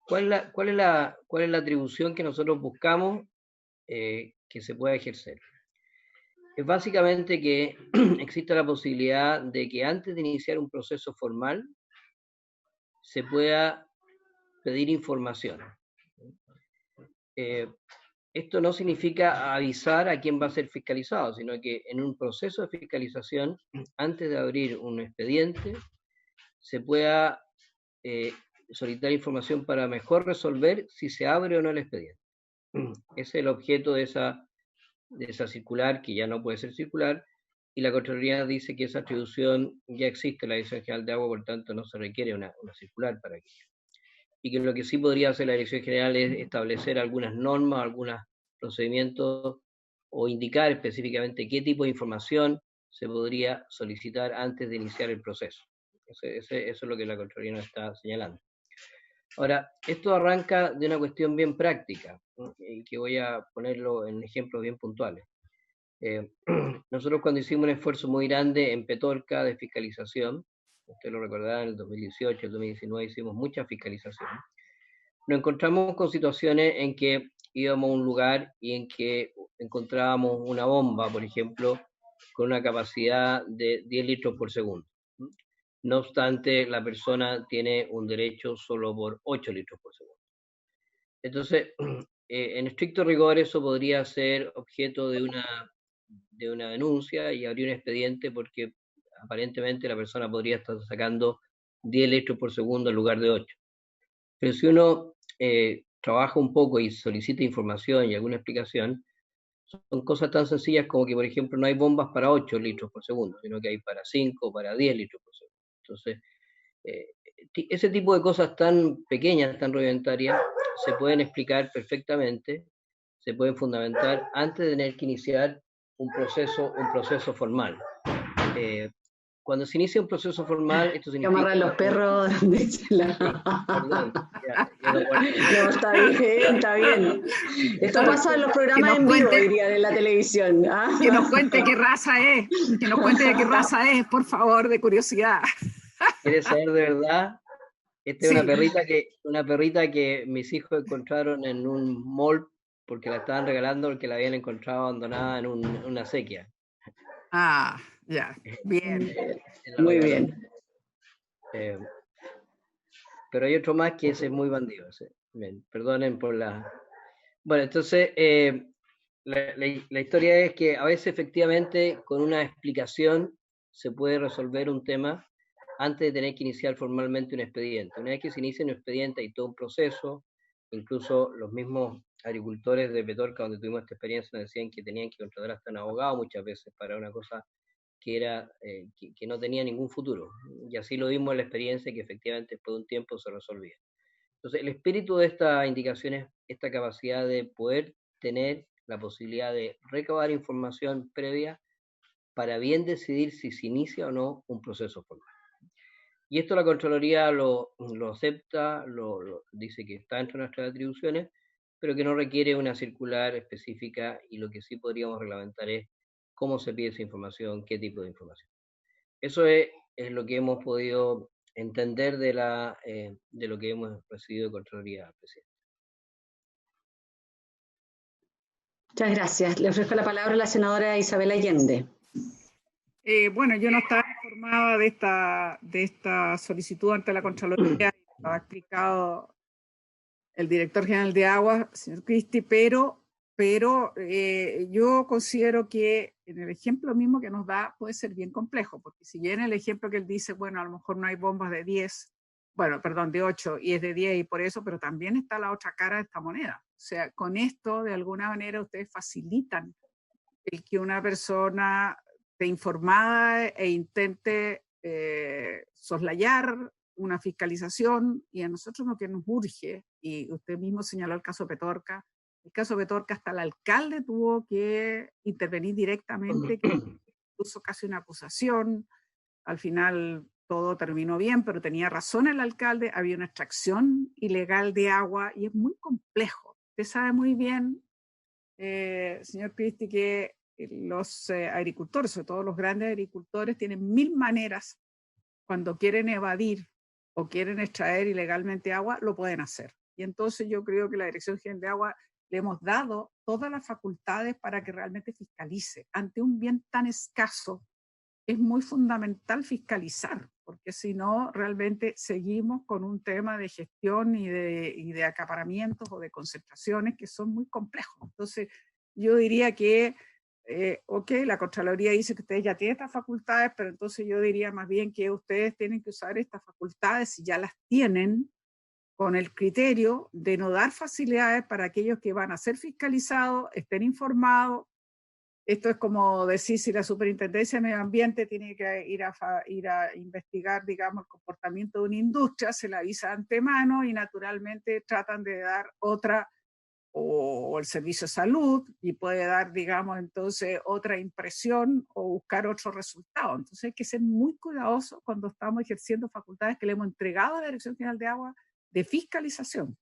¿Cuál es la atribución que nosotros buscamos que se pueda ejercer? Es básicamente que exista la posibilidad de que antes de iniciar un proceso formal se pueda pedir información. Esto no significa avisar a quién va a ser fiscalizado, sino que en un proceso de fiscalización, antes de abrir un expediente, se pueda solicitar información para mejor resolver si se abre o no el expediente. Ese es el objeto de esa circular, que ya no puede ser circular, y la Contraloría dice que esa atribución ya existe en la Dirección General de Agua, por tanto no se requiere una circular para aquello. Y que lo que sí podría hacer la Dirección General es establecer algunas normas, algunos procedimientos, o indicar específicamente qué tipo de información se podría solicitar antes de iniciar el proceso. Eso es lo que la Contraloría nos está señalando. Ahora, esto arranca de una cuestión bien práctica, y que voy a ponerlo en ejemplos bien puntuales. Nosotros cuando hicimos un esfuerzo muy grande en Petorca de fiscalización, usted lo recordará, en el 2018, el 2019 hicimos mucha fiscalización, nos encontramos con situaciones en que íbamos a un lugar y en que encontrábamos una bomba, por ejemplo, con una capacidad de 10 litros por segundo. No obstante, la persona tiene un derecho solo por 8 litros por segundo. Entonces, en estricto rigor, eso podría ser objeto de una denuncia y abrir un expediente, porque aparentemente la persona podría estar sacando 10 litros por segundo en lugar de 8. Pero si uno trabaja un poco y solicita información y alguna explicación, son cosas tan sencillas como que, por ejemplo, no hay bombas para 8 litros por segundo, sino que hay para 5 o para 10 litros por segundo. Entonces, ese tipo de cosas tan pequeñas, tan rudimentarias, se pueden explicar perfectamente, se pueden fundamentar antes de tener que iniciar un proceso formal. Cuando se inicia un proceso formal, esto significa... Que amarran los perros. Perdón, no, está bien. Esto pasa en los programas en vivo, dirían en la televisión. ¿Ah? Que nos cuente qué raza es, por favor, de curiosidad. ¿Quieres saber de verdad? Esta es una perrita que mis hijos encontraron en un mall porque la estaban regalando porque la habían encontrado abandonada en una acequia. Ah, ya, bien. Muy bien. Pero hay otro más que ese es muy bandido. Bien, perdonen por la... Bueno, entonces, la historia es que a veces efectivamente con una explicación se puede resolver un tema antes de tener que iniciar formalmente un expediente. Una vez que se inicia un expediente hay todo un proceso, incluso los mismos agricultores de Petorca, donde tuvimos esta experiencia, nos decían que tenían que contratar hasta un abogado muchas veces para una cosa que era que no tenía ningún futuro. Y así lo vimos en la experiencia, que efectivamente después de un tiempo se resolvía. Entonces, el espíritu de esta indicación es esta capacidad de poder tener la posibilidad de recabar información previa para bien decidir si se inicia o no un proceso formal. Y esto la Contraloría lo acepta, dice que está dentro de nuestras atribuciones, pero que no requiere una circular específica, y lo que sí podríamos reglamentar es cómo se pide esa información, qué tipo de información. Eso es lo que hemos podido entender de lo que hemos recibido de Contraloría, presidente. Muchas gracias. Le ofrezco la palabra a la senadora Isabel Allende. Bueno, yo no estaba informada de esta solicitud ante la Contraloría, lo ha explicado el director general de Aguas, señor Cristi, pero pero yo considero que en el ejemplo mismo que nos da puede ser bien complejo, porque si bien el ejemplo que él dice, bueno, a lo mejor no hay bombas de 10, bueno, perdón, de 8 y es de 10 y por eso, pero también está la otra cara de esta moneda. O sea, con esto de alguna manera ustedes facilitan el que una persona esté informada e intente soslayar una fiscalización, y a nosotros lo que nos urge, y usted mismo señaló el caso Petorca, el caso Petorca hasta el alcalde tuvo que intervenir directamente, que puso casi una acusación, al final todo terminó bien, pero tenía razón el alcalde, había una extracción ilegal de agua y es muy complejo. Usted sabe muy bien, señor Cristi, que los agricultores, sobre todo los grandes agricultores, tienen 1000 maneras cuando quieren evadir o quieren extraer ilegalmente agua, lo pueden hacer. Y entonces yo creo que la Dirección General de Agua le hemos dado todas las facultades para que realmente fiscalice. Ante un bien tan escaso, es muy fundamental fiscalizar, porque si no, realmente seguimos con un tema de gestión y de acaparamientos o de concentraciones que son muy complejos. Entonces, yo diría que ok, la Contraloría dice que ustedes ya tienen estas facultades, pero entonces yo diría más bien que ustedes tienen que usar estas facultades, si ya las tienen, con el criterio de no dar facilidades para aquellos que van a ser fiscalizados, estén informados. Esto es como decir si la Superintendencia de Medio Ambiente tiene que ir a investigar, digamos, el comportamiento de una industria, se la avisa de antemano y naturalmente tratan de dar otra, o el servicio de salud, y puede dar, digamos, entonces otra impresión o buscar otro resultado. Entonces hay que ser muy cuidadosos cuando estamos ejerciendo facultades que le hemos entregado a la Dirección General de Agua de fiscalización.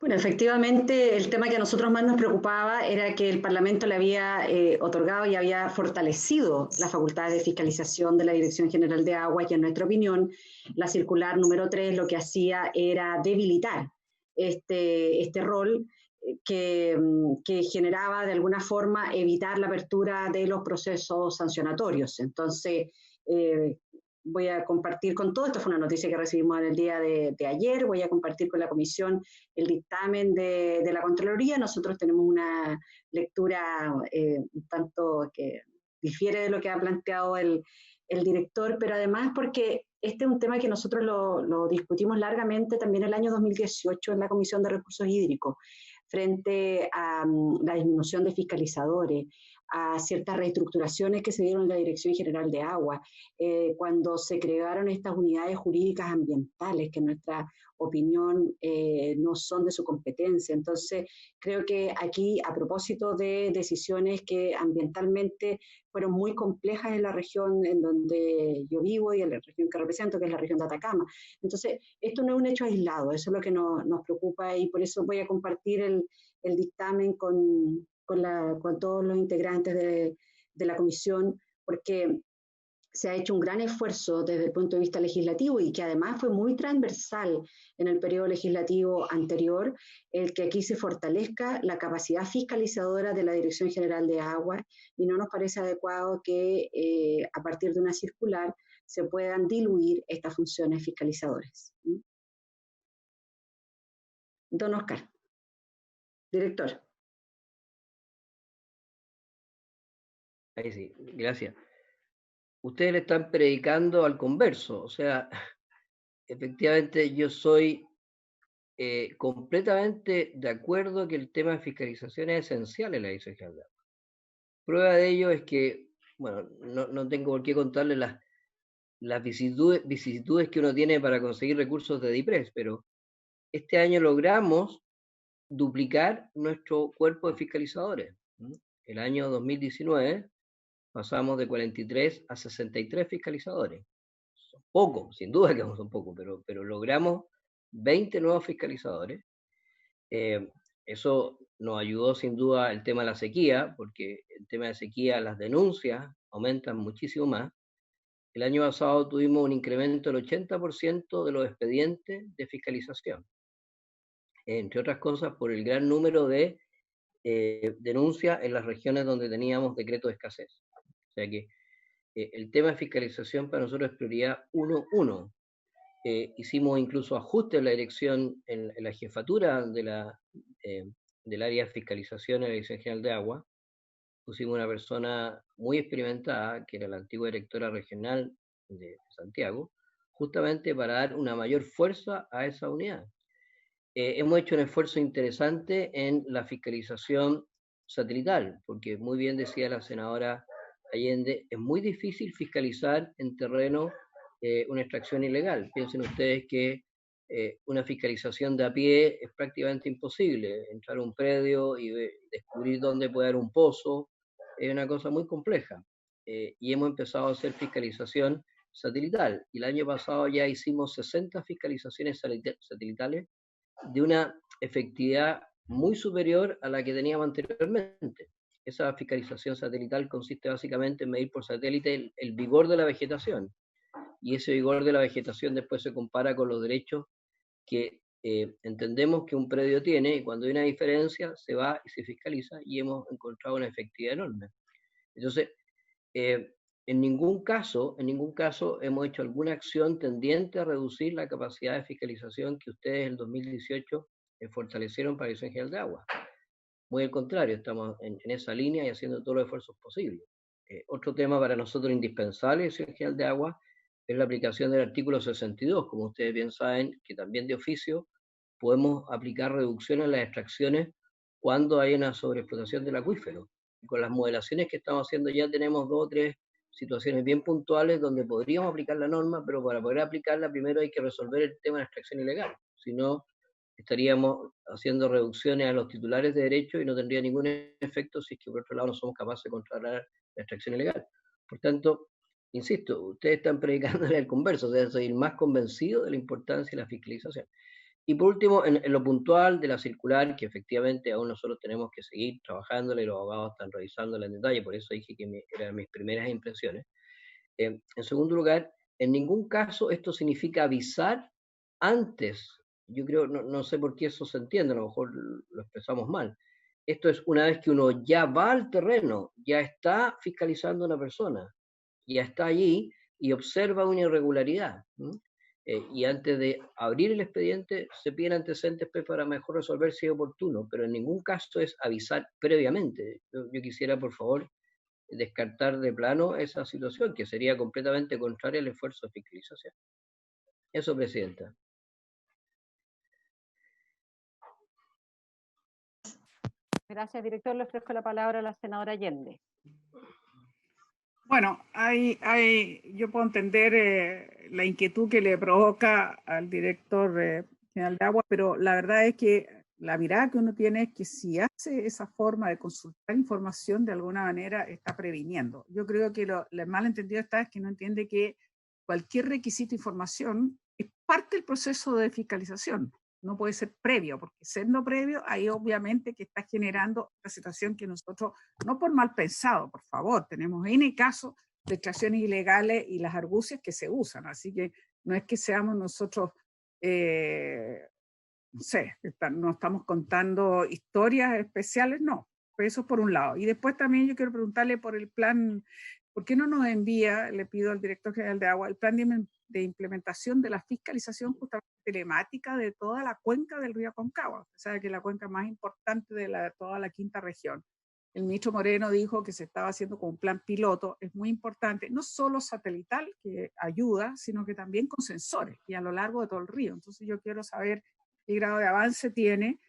Bueno, efectivamente, el tema que a nosotros más nos preocupaba era que el Parlamento le había otorgado y había fortalecido las facultades de fiscalización de la Dirección General de Agua, y en nuestra opinión, la circular número 3 lo que hacía era debilitar este rol que generaba de alguna forma evitar la apertura de los procesos sancionatorios. Entonces, voy a compartir con todo, esto fue una noticia que recibimos en el día de ayer, voy a compartir con la comisión el dictamen de la Contraloría. Nosotros tenemos una lectura un tanto que difiere de lo que ha planteado el director, pero además porque este es un tema que nosotros lo discutimos largamente también el año 2018 en la Comisión de Recursos Hídricos, frente a la disminución de fiscalizadores, a ciertas reestructuraciones que se dieron en la Dirección General de Agua, cuando se crearon estas unidades jurídicas ambientales, que en nuestra opinión no son de su competencia. Entonces, creo que aquí, a propósito de decisiones que ambientalmente fueron muy complejas en la región en donde yo vivo y en la región que represento, que es la región de Atacama. Entonces, esto no es un hecho aislado, eso es lo que nos preocupa, y por eso voy a compartir el dictamen con todos los integrantes de la comisión, porque se ha hecho un gran esfuerzo desde el punto de vista legislativo, y que además fue muy transversal en el periodo legislativo anterior, el que aquí se fortalezca la capacidad fiscalizadora de la Dirección General de Agua, y no nos parece adecuado que a partir de una circular se puedan diluir estas funciones fiscalizadoras. Don Oscar, director. Ahí sí, gracias. Ustedes le están predicando al converso, o sea, efectivamente yo soy completamente de acuerdo que el tema de fiscalización es esencial en la Dirección General de Agua. Prueba de ello es que, bueno, no tengo por qué contarle las vicisitudes que uno tiene para conseguir recursos de DIPRES, pero este año logramos duplicar nuestro cuerpo de fiscalizadores. El año 2019 pasamos de 43 a 63 fiscalizadores. Son pocos, sin duda que son pocos, pero logramos 20 nuevos fiscalizadores. Eso nos ayudó sin duda el tema de la sequía, porque el tema de sequía, las denuncias aumentan muchísimo más. El año pasado tuvimos un incremento del 80% de los expedientes de fiscalización, entre otras cosas por el gran número de denuncias en las regiones donde teníamos decreto de escasez. O sea que el tema de fiscalización para nosotros es prioridad 1. Hicimos incluso ajustes en la dirección, en la jefatura de del área de fiscalización de la Dirección General de Agua, pusimos una persona muy experimentada, que era la antigua directora regional de Santiago, justamente para dar una mayor fuerza a esa unidad. Hemos hecho un esfuerzo interesante en la fiscalización satelital, porque muy bien decía la senadora Allende, es muy difícil fiscalizar en terreno una extracción ilegal. Piensen ustedes que una fiscalización de a pie es prácticamente imposible. Entrar a un predio y descubrir dónde puede haber un pozo es una cosa muy compleja. Y hemos empezado a hacer fiscalización satelital. Y el año pasado ya hicimos 60 fiscalizaciones satelitales de una efectividad muy superior a la que teníamos anteriormente. Esa fiscalización satelital consiste básicamente en medir por satélite el vigor de la vegetación, y ese vigor de la vegetación después se compara con los derechos que entendemos que un predio tiene, y cuando hay una diferencia se va y se fiscaliza, y hemos encontrado una efectividad enorme. Entonces, en ningún caso hemos hecho alguna acción tendiente a reducir la capacidad de fiscalización que ustedes en el 2018 fortalecieron para la Dirección General de Agua. Muy al contrario, estamos en esa línea y haciendo todos los esfuerzos posibles. Otro tema para nosotros indispensable en la Dirección General de Agua es la aplicación del artículo 62. Como ustedes bien saben, que también de oficio podemos aplicar reducciones en las extracciones cuando hay una sobreexplotación del acuífero. Y con las modelaciones que estamos haciendo ya tenemos 2 o 3 situaciones bien puntuales donde podríamos aplicar la norma, pero para poder aplicarla primero hay que resolver el tema de la extracción ilegal. Si no, estaríamos haciendo reducciones a los titulares de derecho y no tendría ningún efecto si es que por otro lado no somos capaces de controlar la extracción ilegal. Por tanto, insisto, ustedes están predicándole al converso, o sea, soy el más convencido de la importancia de la fiscalización. Y por último, en lo puntual de la circular, que efectivamente aún nosotros tenemos que seguir trabajándola y los abogados están revisándola en detalle, por eso dije que eran mis primeras impresiones. En segundo lugar, en ningún caso esto significa avisar antes. Yo creo, no sé por qué eso se entiende, a lo mejor lo expresamos mal. Esto es una vez que uno ya va al terreno, ya está fiscalizando a una persona, ya está allí y observa una irregularidad. Y antes de abrir el expediente se piden antecedentes para mejor resolver si es oportuno, pero en ningún caso es avisar previamente. Yo quisiera, por favor, descartar de plano esa situación, que sería completamente contraria al esfuerzo de fiscalización. Eso, Presidenta. Gracias, director. Le ofrezco la palabra a la senadora Allende. Bueno, yo puedo entender la inquietud que le provoca al director general de Agua, pero la verdad es que la mirada que uno tiene es que si hace esa forma de consultar información, de alguna manera está previniendo. Yo creo que lo malentendido está es que no entiende que cualquier requisito de información es parte del proceso de fiscalización. No puede ser previo, porque siendo previo, ahí obviamente que está generando esta situación que nosotros, no por mal pensado, por favor, tenemos N casos de extracciones ilegales y las argucias que se usan, así que no es que seamos nosotros, no sé, no estamos contando historias especiales, no, pero eso es por un lado. Y después también yo quiero preguntarle por el plan, ¿por qué no nos envía, le pido al director general de Agua, el plan de implementación de la fiscalización justamente telemática de toda la cuenca del río Aconcagua? Usted sabe que es la cuenca más importante de toda la quinta región. El ministro Moreno dijo que se estaba haciendo con un plan piloto, es muy importante, no solo satelital, que ayuda, sino que también con sensores y a lo largo de todo el río. Entonces yo quiero saber qué grado de avance tiene,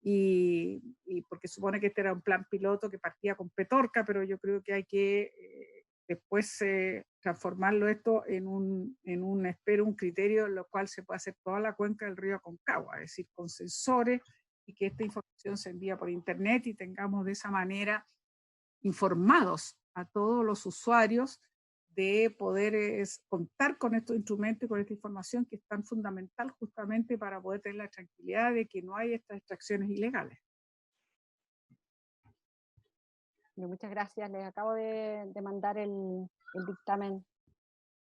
y porque supone que este era un plan piloto que partía con Petorca, pero yo creo que hay que después transformarlo esto en un criterio en lo cual se puede hacer toda la cuenca del río Aconcagua, es decir, con sensores, y que esta información se envía por internet y tengamos de esa manera informados a todos los usuarios de poder contar con estos instrumentos y con esta información que es tan fundamental justamente para poder tener la tranquilidad de que no hay estas extracciones ilegales. Muchas gracias. Les acabo de mandar el dictamen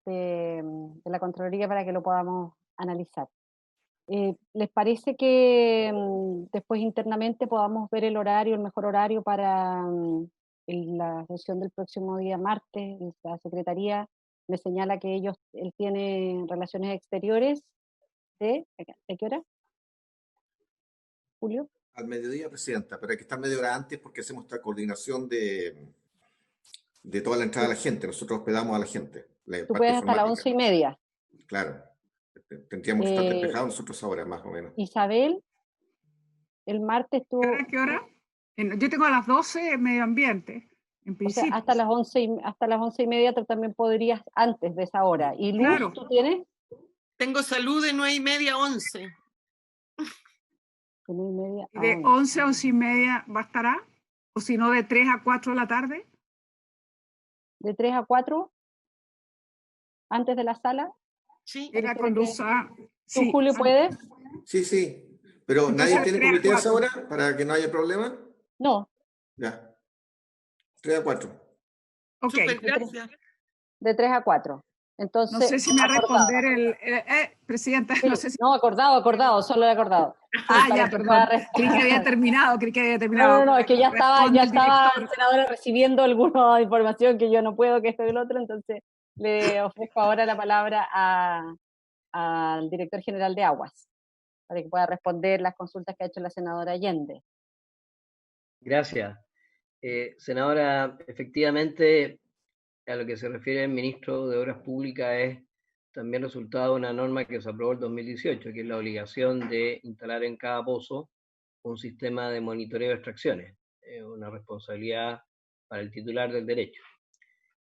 de la Contraloría para que lo podamos analizar. ¿Les parece que después internamente podamos ver el mejor horario para la sesión del próximo día martes? La Secretaría me señala que él tiene relaciones exteriores. ¿De qué hora? ¿Julio? Al mediodía, Presidenta, pero hay que estar media hora antes porque hacemos esta coordinación de toda la entrada de la gente. Nosotros hospedamos a la gente, la Tú parte puedes hasta las informática. 11:30. Claro. Tendríamos que estar despejados nosotros ahora, más o menos. Isabel, el martes tú... ¿A qué hora? Yo tengo a las 12 medio ambiente, en O sea, principio. hasta las 11:30 tú también podrías antes de esa hora. ¿Y Luz, Claro. tú tienes? Tengo salud de 9:30 a 11. De 9:30 ¿Y de 11 a 11:30 bastará? ¿O si no, de 3 a 4 de la tarde? ¿De 3 a 4? ¿Antes de la sala? Sí. Era con luz. ¿Tú, Sí, Julio, puedes? Sí, sí. Pero Entonces, ¿nadie tiene 3 a comité a esa 4. hora para que no haya problema? No. Ya. 3 a 4. Ok. Súper, gracias. De 3 a 4. Entonces, No sé si me va a responder Presidenta, sí, no sé si... No, acordado, solo he acordado. Ya, perdón. Creí que había terminado, No, es que ya estaba Responde el el director. senador recibiendo alguna información que yo no puedo, que esto y el otro, entonces le ofrezco ahora la palabra al director general de Aguas, para que pueda responder las consultas que ha hecho la senadora Allende. Gracias. Senadora, efectivamente, a lo que se refiere el ministro de Obras Públicas es también resultado de una norma que se aprobó en 2018, que es la obligación de instalar en cada pozo un sistema de monitoreo de extracciones, una responsabilidad para el titular del derecho.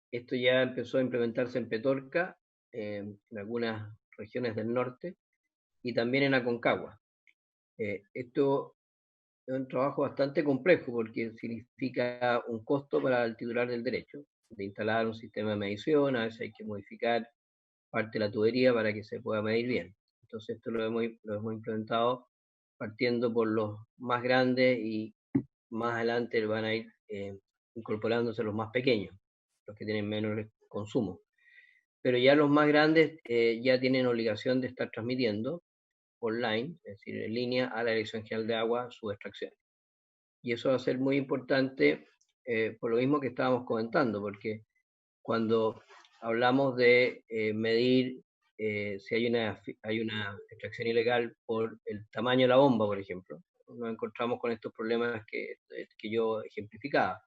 Esto ya empezó a implementarse en Petorca, en algunas regiones del norte, y también en Aconcagua. Esto es un trabajo bastante complejo porque significa un costo para el titular del derecho, de instalar un sistema de medición, a veces hay que modificar parte de la tubería para que se pueda medir bien. Entonces esto lo hemos implementado partiendo por los más grandes y más adelante van a ir incorporándose los más pequeños, los que tienen menos consumo. Pero ya los más grandes ya tienen obligación de estar transmitiendo online, es decir, en línea a la Dirección General de Agua su extracción. Y eso va a ser muy importante por lo mismo que estábamos comentando, porque cuando hablamos de medir si hay una extracción ilegal por el tamaño de la bomba, por ejemplo, nos encontramos con estos problemas que yo ejemplificaba.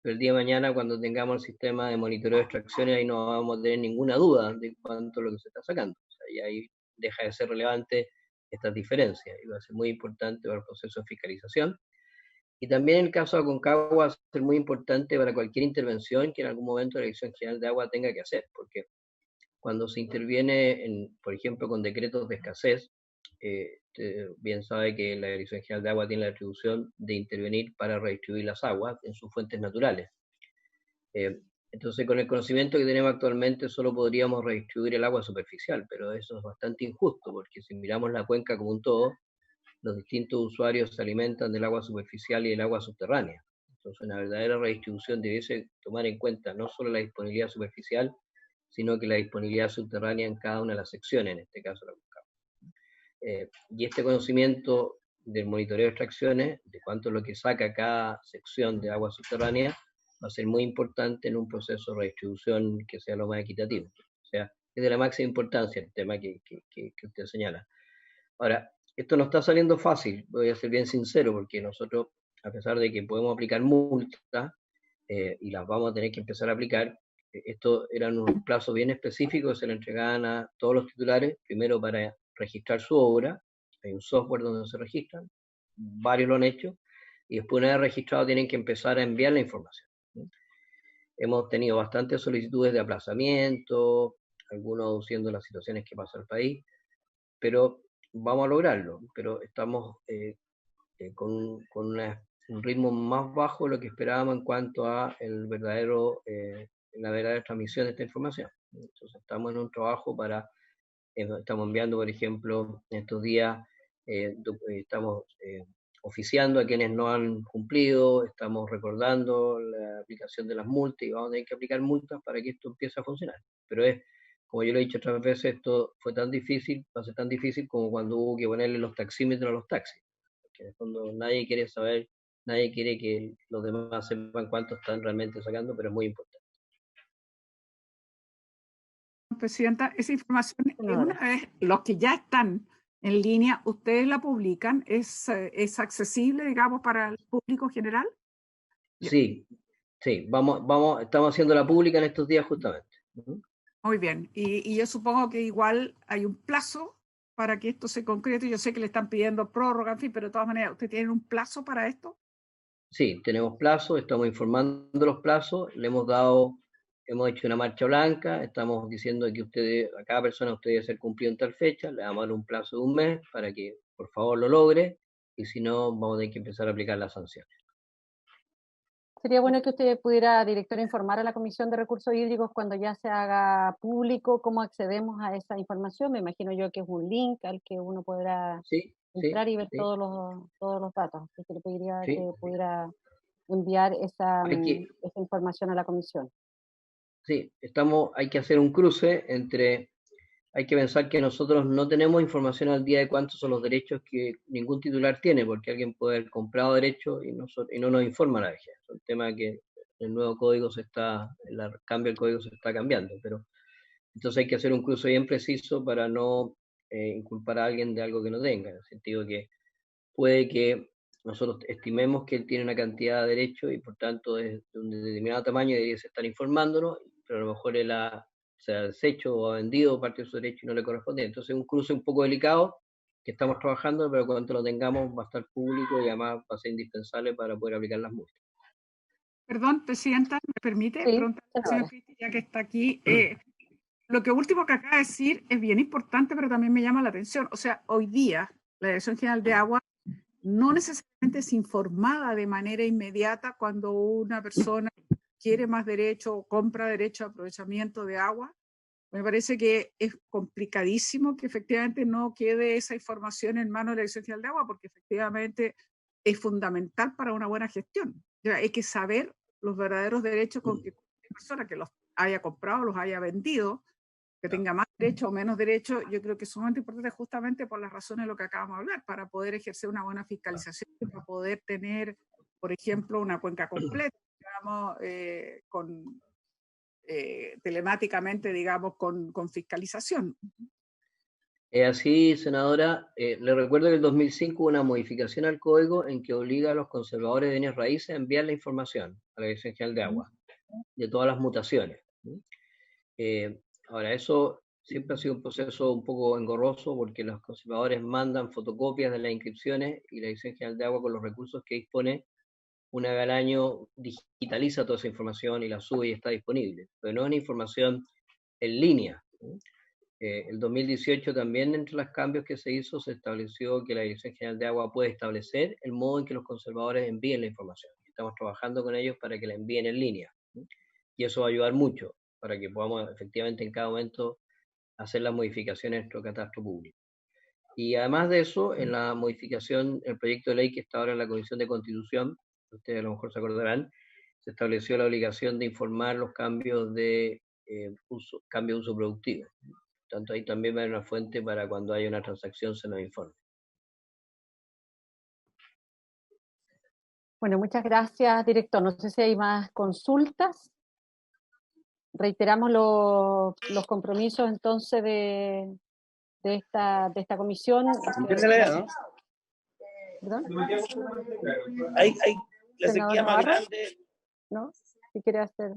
Pero el día de mañana, cuando tengamos el sistema de monitoreo de extracciones, ahí no vamos a tener ninguna duda de cuánto es lo que se está sacando. O sea, y ahí deja de ser relevante estas diferencias y va a ser muy importante para el proceso de fiscalización. Y también en el caso de Aconcagua va a ser muy importante para cualquier intervención que en algún momento la Dirección General de Agua tenga que hacer, porque cuando se interviene, por ejemplo, con decretos de escasez, bien sabe que la Dirección General de Agua tiene la atribución de intervenir para redistribuir las aguas en sus fuentes naturales. Entonces, con el conocimiento que tenemos actualmente, solo podríamos redistribuir el agua superficial, pero eso es bastante injusto, porque si miramos la cuenca como un todo, los distintos usuarios se alimentan del agua superficial y del agua subterránea. Entonces, una verdadera redistribución debiese tomar en cuenta no solo la disponibilidad superficial, sino que la disponibilidad subterránea en cada una de las secciones, en este caso la Aconcagua. Y este conocimiento del monitoreo de extracciones, de cuánto es lo que saca cada sección de agua subterránea, va a ser muy importante en un proceso de redistribución que sea lo más equitativo. O sea, es de la máxima importancia el tema que usted señala. Ahora, esto no está saliendo fácil, voy a ser bien sincero, porque nosotros, a pesar de que podemos aplicar multas, y las vamos a tener que empezar a aplicar, esto eran unos plazos bien específicos, se le entregaban a todos los titulares, primero para registrar su obra, hay un software donde se registran, varios lo han hecho, y después una vez registrado tienen que empezar a enviar la información. Hemos tenido bastantes solicitudes de aplazamiento, algunos aduciendo las situaciones que pasa en el país, pero vamos a lograrlo, pero estamos con un ritmo más bajo de lo que esperábamos en cuanto a la verdadera transmisión de esta información. Entonces estamos en un trabajo estamos enviando, por ejemplo, en estos días, estamos oficiando a quienes no han cumplido, estamos recordando la aplicación de las multas y vamos a tener que aplicar multas para que esto empiece a funcionar. Pero como yo lo he dicho otras veces, esto fue tan difícil, va a ser tan difícil como cuando hubo que ponerle los taxímetros a los taxis. Porque en el fondo nadie quiere saber, nadie quiere que los demás sepan cuánto están realmente sacando, pero es muy importante. Presidenta, esa información, una vez los que ya están en línea, ¿ustedes la publican? ¿Es accesible, digamos, para el público general? Sí, sí, estamos haciendo la pública en estos días justamente. Muy bien, y yo supongo que igual hay un plazo para que esto se concrete. Yo sé que le están pidiendo prórroga, en fin, pero de todas maneras, ¿ustedes tienen un plazo para esto? Sí, tenemos plazos, estamos informando los plazos, hemos hecho una marcha blanca, estamos diciendo que a cada persona usted debe ser cumplido en tal fecha, le vamos a dar un plazo de un mes para que por favor lo logre, y si no, vamos a tener que empezar a aplicar las sanciones. Sería bueno que usted pudiera, director, informar a la Comisión de Recursos Hídricos cuando ya se haga público cómo accedemos a esa información. Me imagino yo que es un link al que uno podrá entrar y ver todos los datos. Así que le pediría que pudiera enviar esa información a la Comisión. Sí, hay que hacer un cruce hay que pensar que nosotros no tenemos información al día de cuántos son los derechos que ningún titular tiene, porque alguien puede haber comprado derechos y no nos informa a la vejez. Es un tema que el nuevo código el cambio del código se está cambiando, pero entonces hay que hacer un cruce bien preciso para no inculpar a alguien de algo que no tenga, en el sentido que puede que nosotros estimemos que él tiene una cantidad de derechos y por tanto es de un determinado tamaño y debería estar informándonos, pero a lo mejor él se ha deshecho o ha vendido parte de su derecho y no le corresponde. Entonces es un cruce un poco delicado que estamos trabajando, pero cuando lo tengamos va a estar público y además va a ser indispensable para poder aplicar las multas. Perdón, presidenta, ¿me permite preguntar al señor Cristi, ya que está aquí? Lo que último que acaba de decir es bien importante, pero también me llama la atención. O sea, hoy día la Dirección General de Agua no necesariamente es informada de manera inmediata cuando una persona quiere más derecho o compra derecho a aprovechamiento de agua. Me parece que es complicadísimo que efectivamente no quede esa información en manos de la Dirección General de Agua, porque efectivamente es fundamental para una buena gestión. Ya hay que saber los verdaderos derechos con que cualquier persona que los haya comprado, los haya vendido, que tenga más derecho o menos derecho. Yo creo que es sumamente importante justamente por las razones de lo que acabamos de hablar, para poder ejercer una buena fiscalización, para poder tener, por ejemplo, una cuenca completa, digamos, telemáticamente, digamos, con fiscalización. Es así, senadora. Le recuerdo que en el 2005 hubo una modificación al código en que obliga a los conservadores de bienes raíces a enviar la información a la Dirección General de Agua de todas las mutaciones. Ahora, eso siempre ha sido un proceso un poco engorroso porque los conservadores mandan fotocopias de las inscripciones y la Dirección General de Agua, con los recursos que dispone, una vez al año digitaliza toda esa información y la sube y está disponible. Pero no es una información en línea. El 2018 también, entre los cambios que se hizo, se estableció que la Dirección General de Agua puede establecer el modo en que los conservadores envíen la información. Estamos trabajando con ellos para que la envíen en línea. Y eso va a ayudar mucho para que podamos efectivamente en cada momento hacer las modificaciones en nuestro catastro público. Y además de eso, en la modificación, el proyecto de ley que está ahora en la Comisión de Constitución, ustedes a lo mejor se acordarán, se estableció la obligación de informar los cambios de uso productivo. Tanto ahí también va a haber una fuente para cuando haya una transacción se nos informe. Bueno, muchas gracias, director. No sé si hay más consultas. Reiteramos los compromisos entonces de esta comisión. ¿No? ¿Perdón? Hay la sequía más grande. ¿No? Si quiere hacer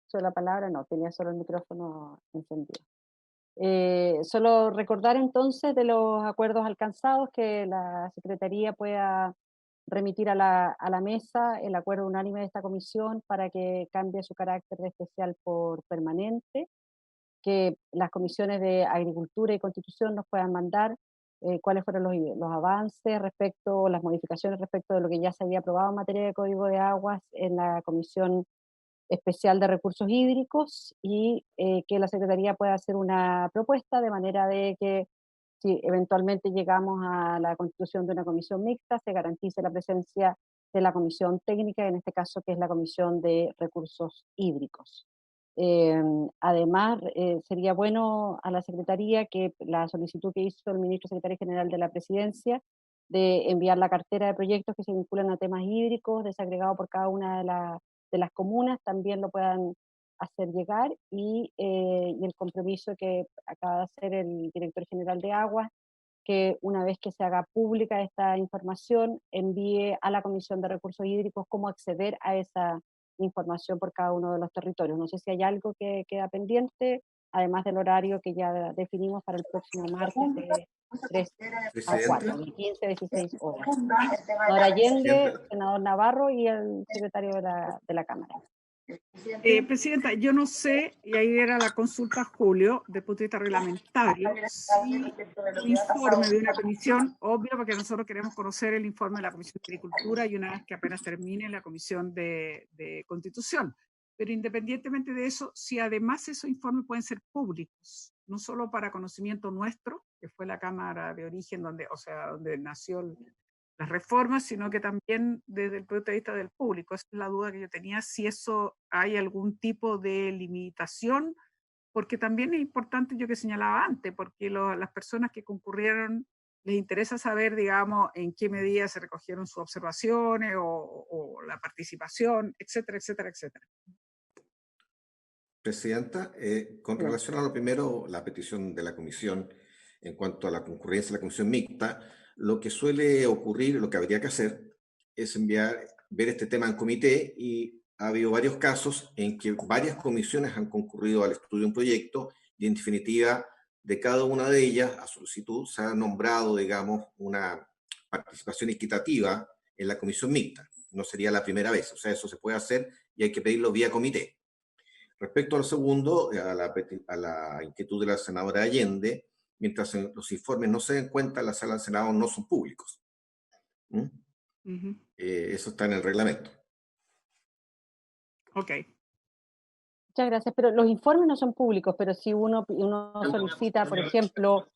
sobre la palabra, no, tenía solo el micrófono encendido. Solo recordar entonces de los acuerdos alcanzados, que la Secretaría pueda remitir a la mesa el acuerdo unánime de esta comisión para que cambie su carácter de especial por permanente, que las comisiones de Agricultura y Constitución nos puedan mandar cuáles fueron los avances respecto, las modificaciones respecto de lo que ya se había aprobado en materia de Código de Aguas en la Comisión Especial de Recursos Hídricos, y que la Secretaría pueda hacer una propuesta de manera de que si eventualmente llegamos a la constitución de una comisión mixta, se garantice la presencia de la comisión técnica, en este caso que es la Comisión de Recursos Hídricos. Además, sería bueno a la Secretaría que la solicitud que hizo el ministro secretario general de la Presidencia de enviar la cartera de proyectos que se vinculan a temas hídricos, desagregado por cada una de las comunas, también lo puedan hacer llegar, y el compromiso que acaba de hacer el director general de Aguas que una vez que se haga pública esta información, envíe a la Comisión de Recursos Hídricos cómo acceder a esa información por cada uno de los territorios. No sé si hay algo que queda pendiente, además del horario que ya definimos para el próximo martes de 3 a 4, de 15 a 16 horas. Senador Allende, senador Navarro y el secretario de la Cámara. Presidenta, yo no sé, y ahí era la consulta Julio, de punto de vista reglamentario, si un informe de una comisión, obvio, porque nosotros queremos conocer el informe de la Comisión de Agricultura y una vez que apenas termine la Comisión de Constitución. Pero independientemente de eso, si además esos informes pueden ser públicos, no solo para conocimiento nuestro, que fue la Cámara de origen donde nació las reformas, sino que también desde el punto de vista del público. Esa es la duda que yo tenía, si eso hay algún tipo de limitación, porque también es importante, yo que señalaba antes, porque las personas que concurrieron les interesa saber, digamos, en qué medida se recogieron sus observaciones o la participación, etcétera, etcétera, etcétera. Presidenta, con relación a lo primero, la petición de la comisión en cuanto a la concurrencia de la comisión mixta, lo que suele ocurrir, lo que habría que hacer, es ver este tema en comité, y ha habido varios casos en que varias comisiones han concurrido al estudio de un proyecto y en definitiva de cada una de ellas, a solicitud, se ha nombrado, digamos, una participación equitativa en la comisión mixta. No sería la primera vez, o sea, eso se puede hacer y hay que pedirlo vía comité. Respecto al segundo, a la inquietud de la senadora Allende, mientras los informes no se den cuenta en la sala del Senado, no son públicos. Eso está en el reglamento. Ok. Muchas gracias, pero los informes no son públicos, pero si uno solicita, por ejemplo,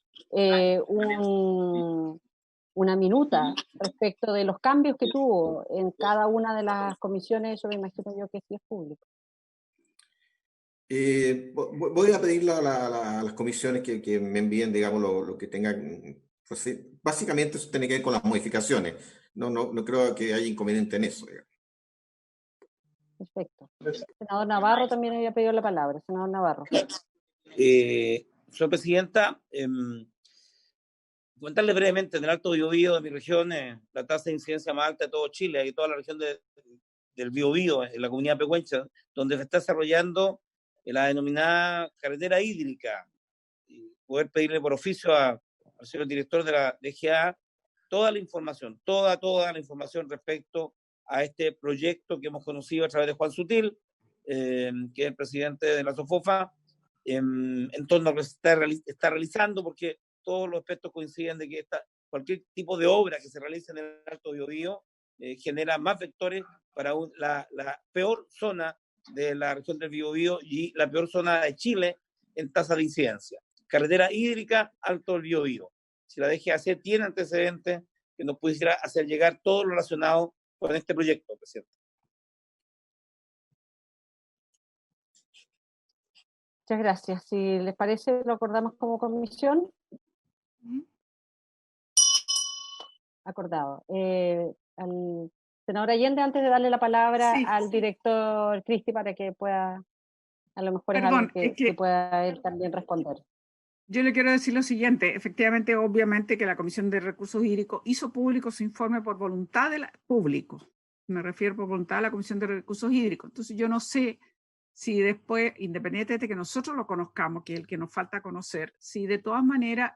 una minuta respecto de los cambios que tuvo en cada una de las comisiones, eso me imagino yo que sí es público. Voy a pedirle a las comisiones que me envíen, digamos, lo que tengan. Pues sí, básicamente eso tiene que ver con las modificaciones. No creo que haya inconveniente en eso, digamos. Perfecto. El senador Navarro también había pedido la palabra. Senador Navarro. Señora Presidenta, contarle brevemente, en el Alto Biobío de mi región, la tasa de incidencia más alta de todo Chile y toda la región del Biobío, en la comunidad pehuencha, donde se está desarrollando la denominada carretera hídrica, y poder pedirle por oficio al señor director de la DGA toda la información, toda la información respecto a este proyecto que hemos conocido a través de Juan Sutil, que es el presidente de la SOFOFA, en torno a lo que se está realizando, porque todos los aspectos coinciden de que cualquier tipo de obra que se realice en el Alto Biobío genera más vectores para la peor zona de la región del Biobío y la peor zona de Chile en tasa de incidencia. Carretera hídrica, Alto del Biobío. Si la DGAC tiene antecedentes, que nos pudiera hacer llegar todo lo relacionado con este proyecto, presidente. Muchas gracias. Si les parece, lo acordamos como comisión. Acordado. Al senador Allende, antes de darle la palabra al director Cristi para que pueda, a lo mejor es algo que pueda él también responder. Yo le quiero decir lo siguiente, efectivamente, obviamente que la Comisión de Recursos Hídricos hizo público su informe por voluntad del público, me refiero por voluntad de la Comisión de Recursos Hídricos. Entonces yo no sé si después, independientemente de que nosotros lo conozcamos, que es el que nos falta conocer, si de todas maneras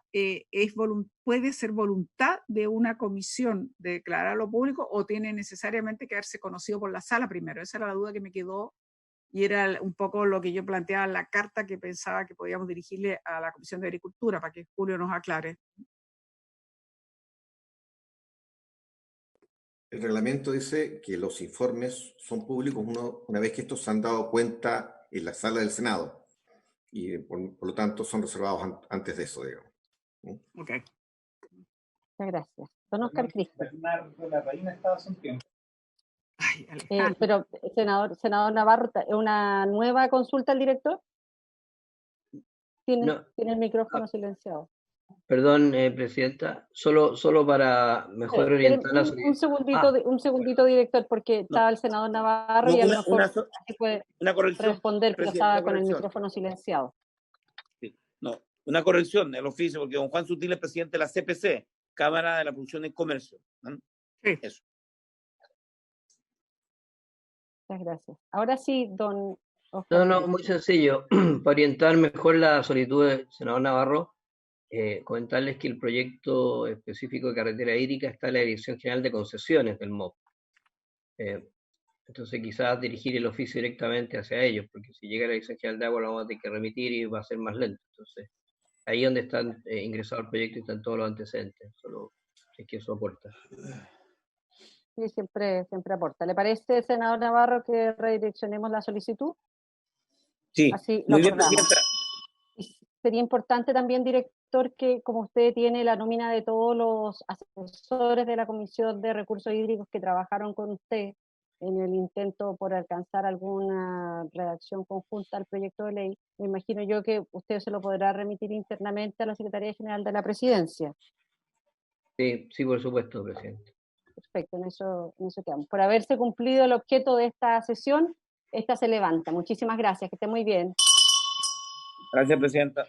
puede ser voluntad de una comisión de declararlo público o tiene necesariamente que haberse conocido por la sala primero. Esa era la duda que me quedó y era un poco lo que yo planteaba en la carta que pensaba que podíamos dirigirle a la Comisión de Agricultura para que Julio nos aclare. El reglamento dice que los informes son públicos una vez que estos se han dado cuenta en la sala del Senado y por lo tanto son reservados antes de eso, digamos. Ok. Muchas gracias. Don Oscar Cristi. La reina estaba hace un tiempo. Pero, senador Navarro, ¿una nueva consulta al director? Tiene el micrófono silenciado. Perdón, Presidenta, solo para mejor orientar la solicitud. Un segundito, director, porque estaba el senador Navarro y a lo mejor puede responder, pero estaba con el micrófono silenciado. Sí. No, Una corrección, el oficio, porque don Juan Sutil es presidente de la CPC, Cámara de la Producción y Comercio. ¿No? Sí. Eso. Muchas gracias. Ahora sí, don Oscar. No, muy sencillo. Para orientar mejor la solicitud del senador Navarro, comentarles que el proyecto específico de carretera hídrica está en la Dirección General de Concesiones del MOP. Entonces quizás dirigir el oficio directamente hacia ellos, porque si llega a la Dirección General de Agua lo vamos a tener que remitir y va a ser más lento. Entonces, ahí donde están ingresados al proyecto y están todos los antecedentes. Solo es que eso aporta. Sí, siempre aporta. ¿Le parece, senador Navarro, que redireccionemos la solicitud? Sí, así lo muy bien, acordamos. presidenta. Y sería importante también, director, que como usted tiene la nómina de todos los asesores de la Comisión de Recursos Hídricos que trabajaron con usted en el intento por alcanzar alguna redacción conjunta al proyecto de ley, me imagino yo que usted se lo podrá remitir internamente a la Secretaría General de la Presidencia. Sí, por supuesto, presidente. Perfecto, en eso quedamos. Por haberse cumplido el objeto de esta sesión, esta se levanta. Muchísimas gracias, que esté muy bien. Gracias, presidenta.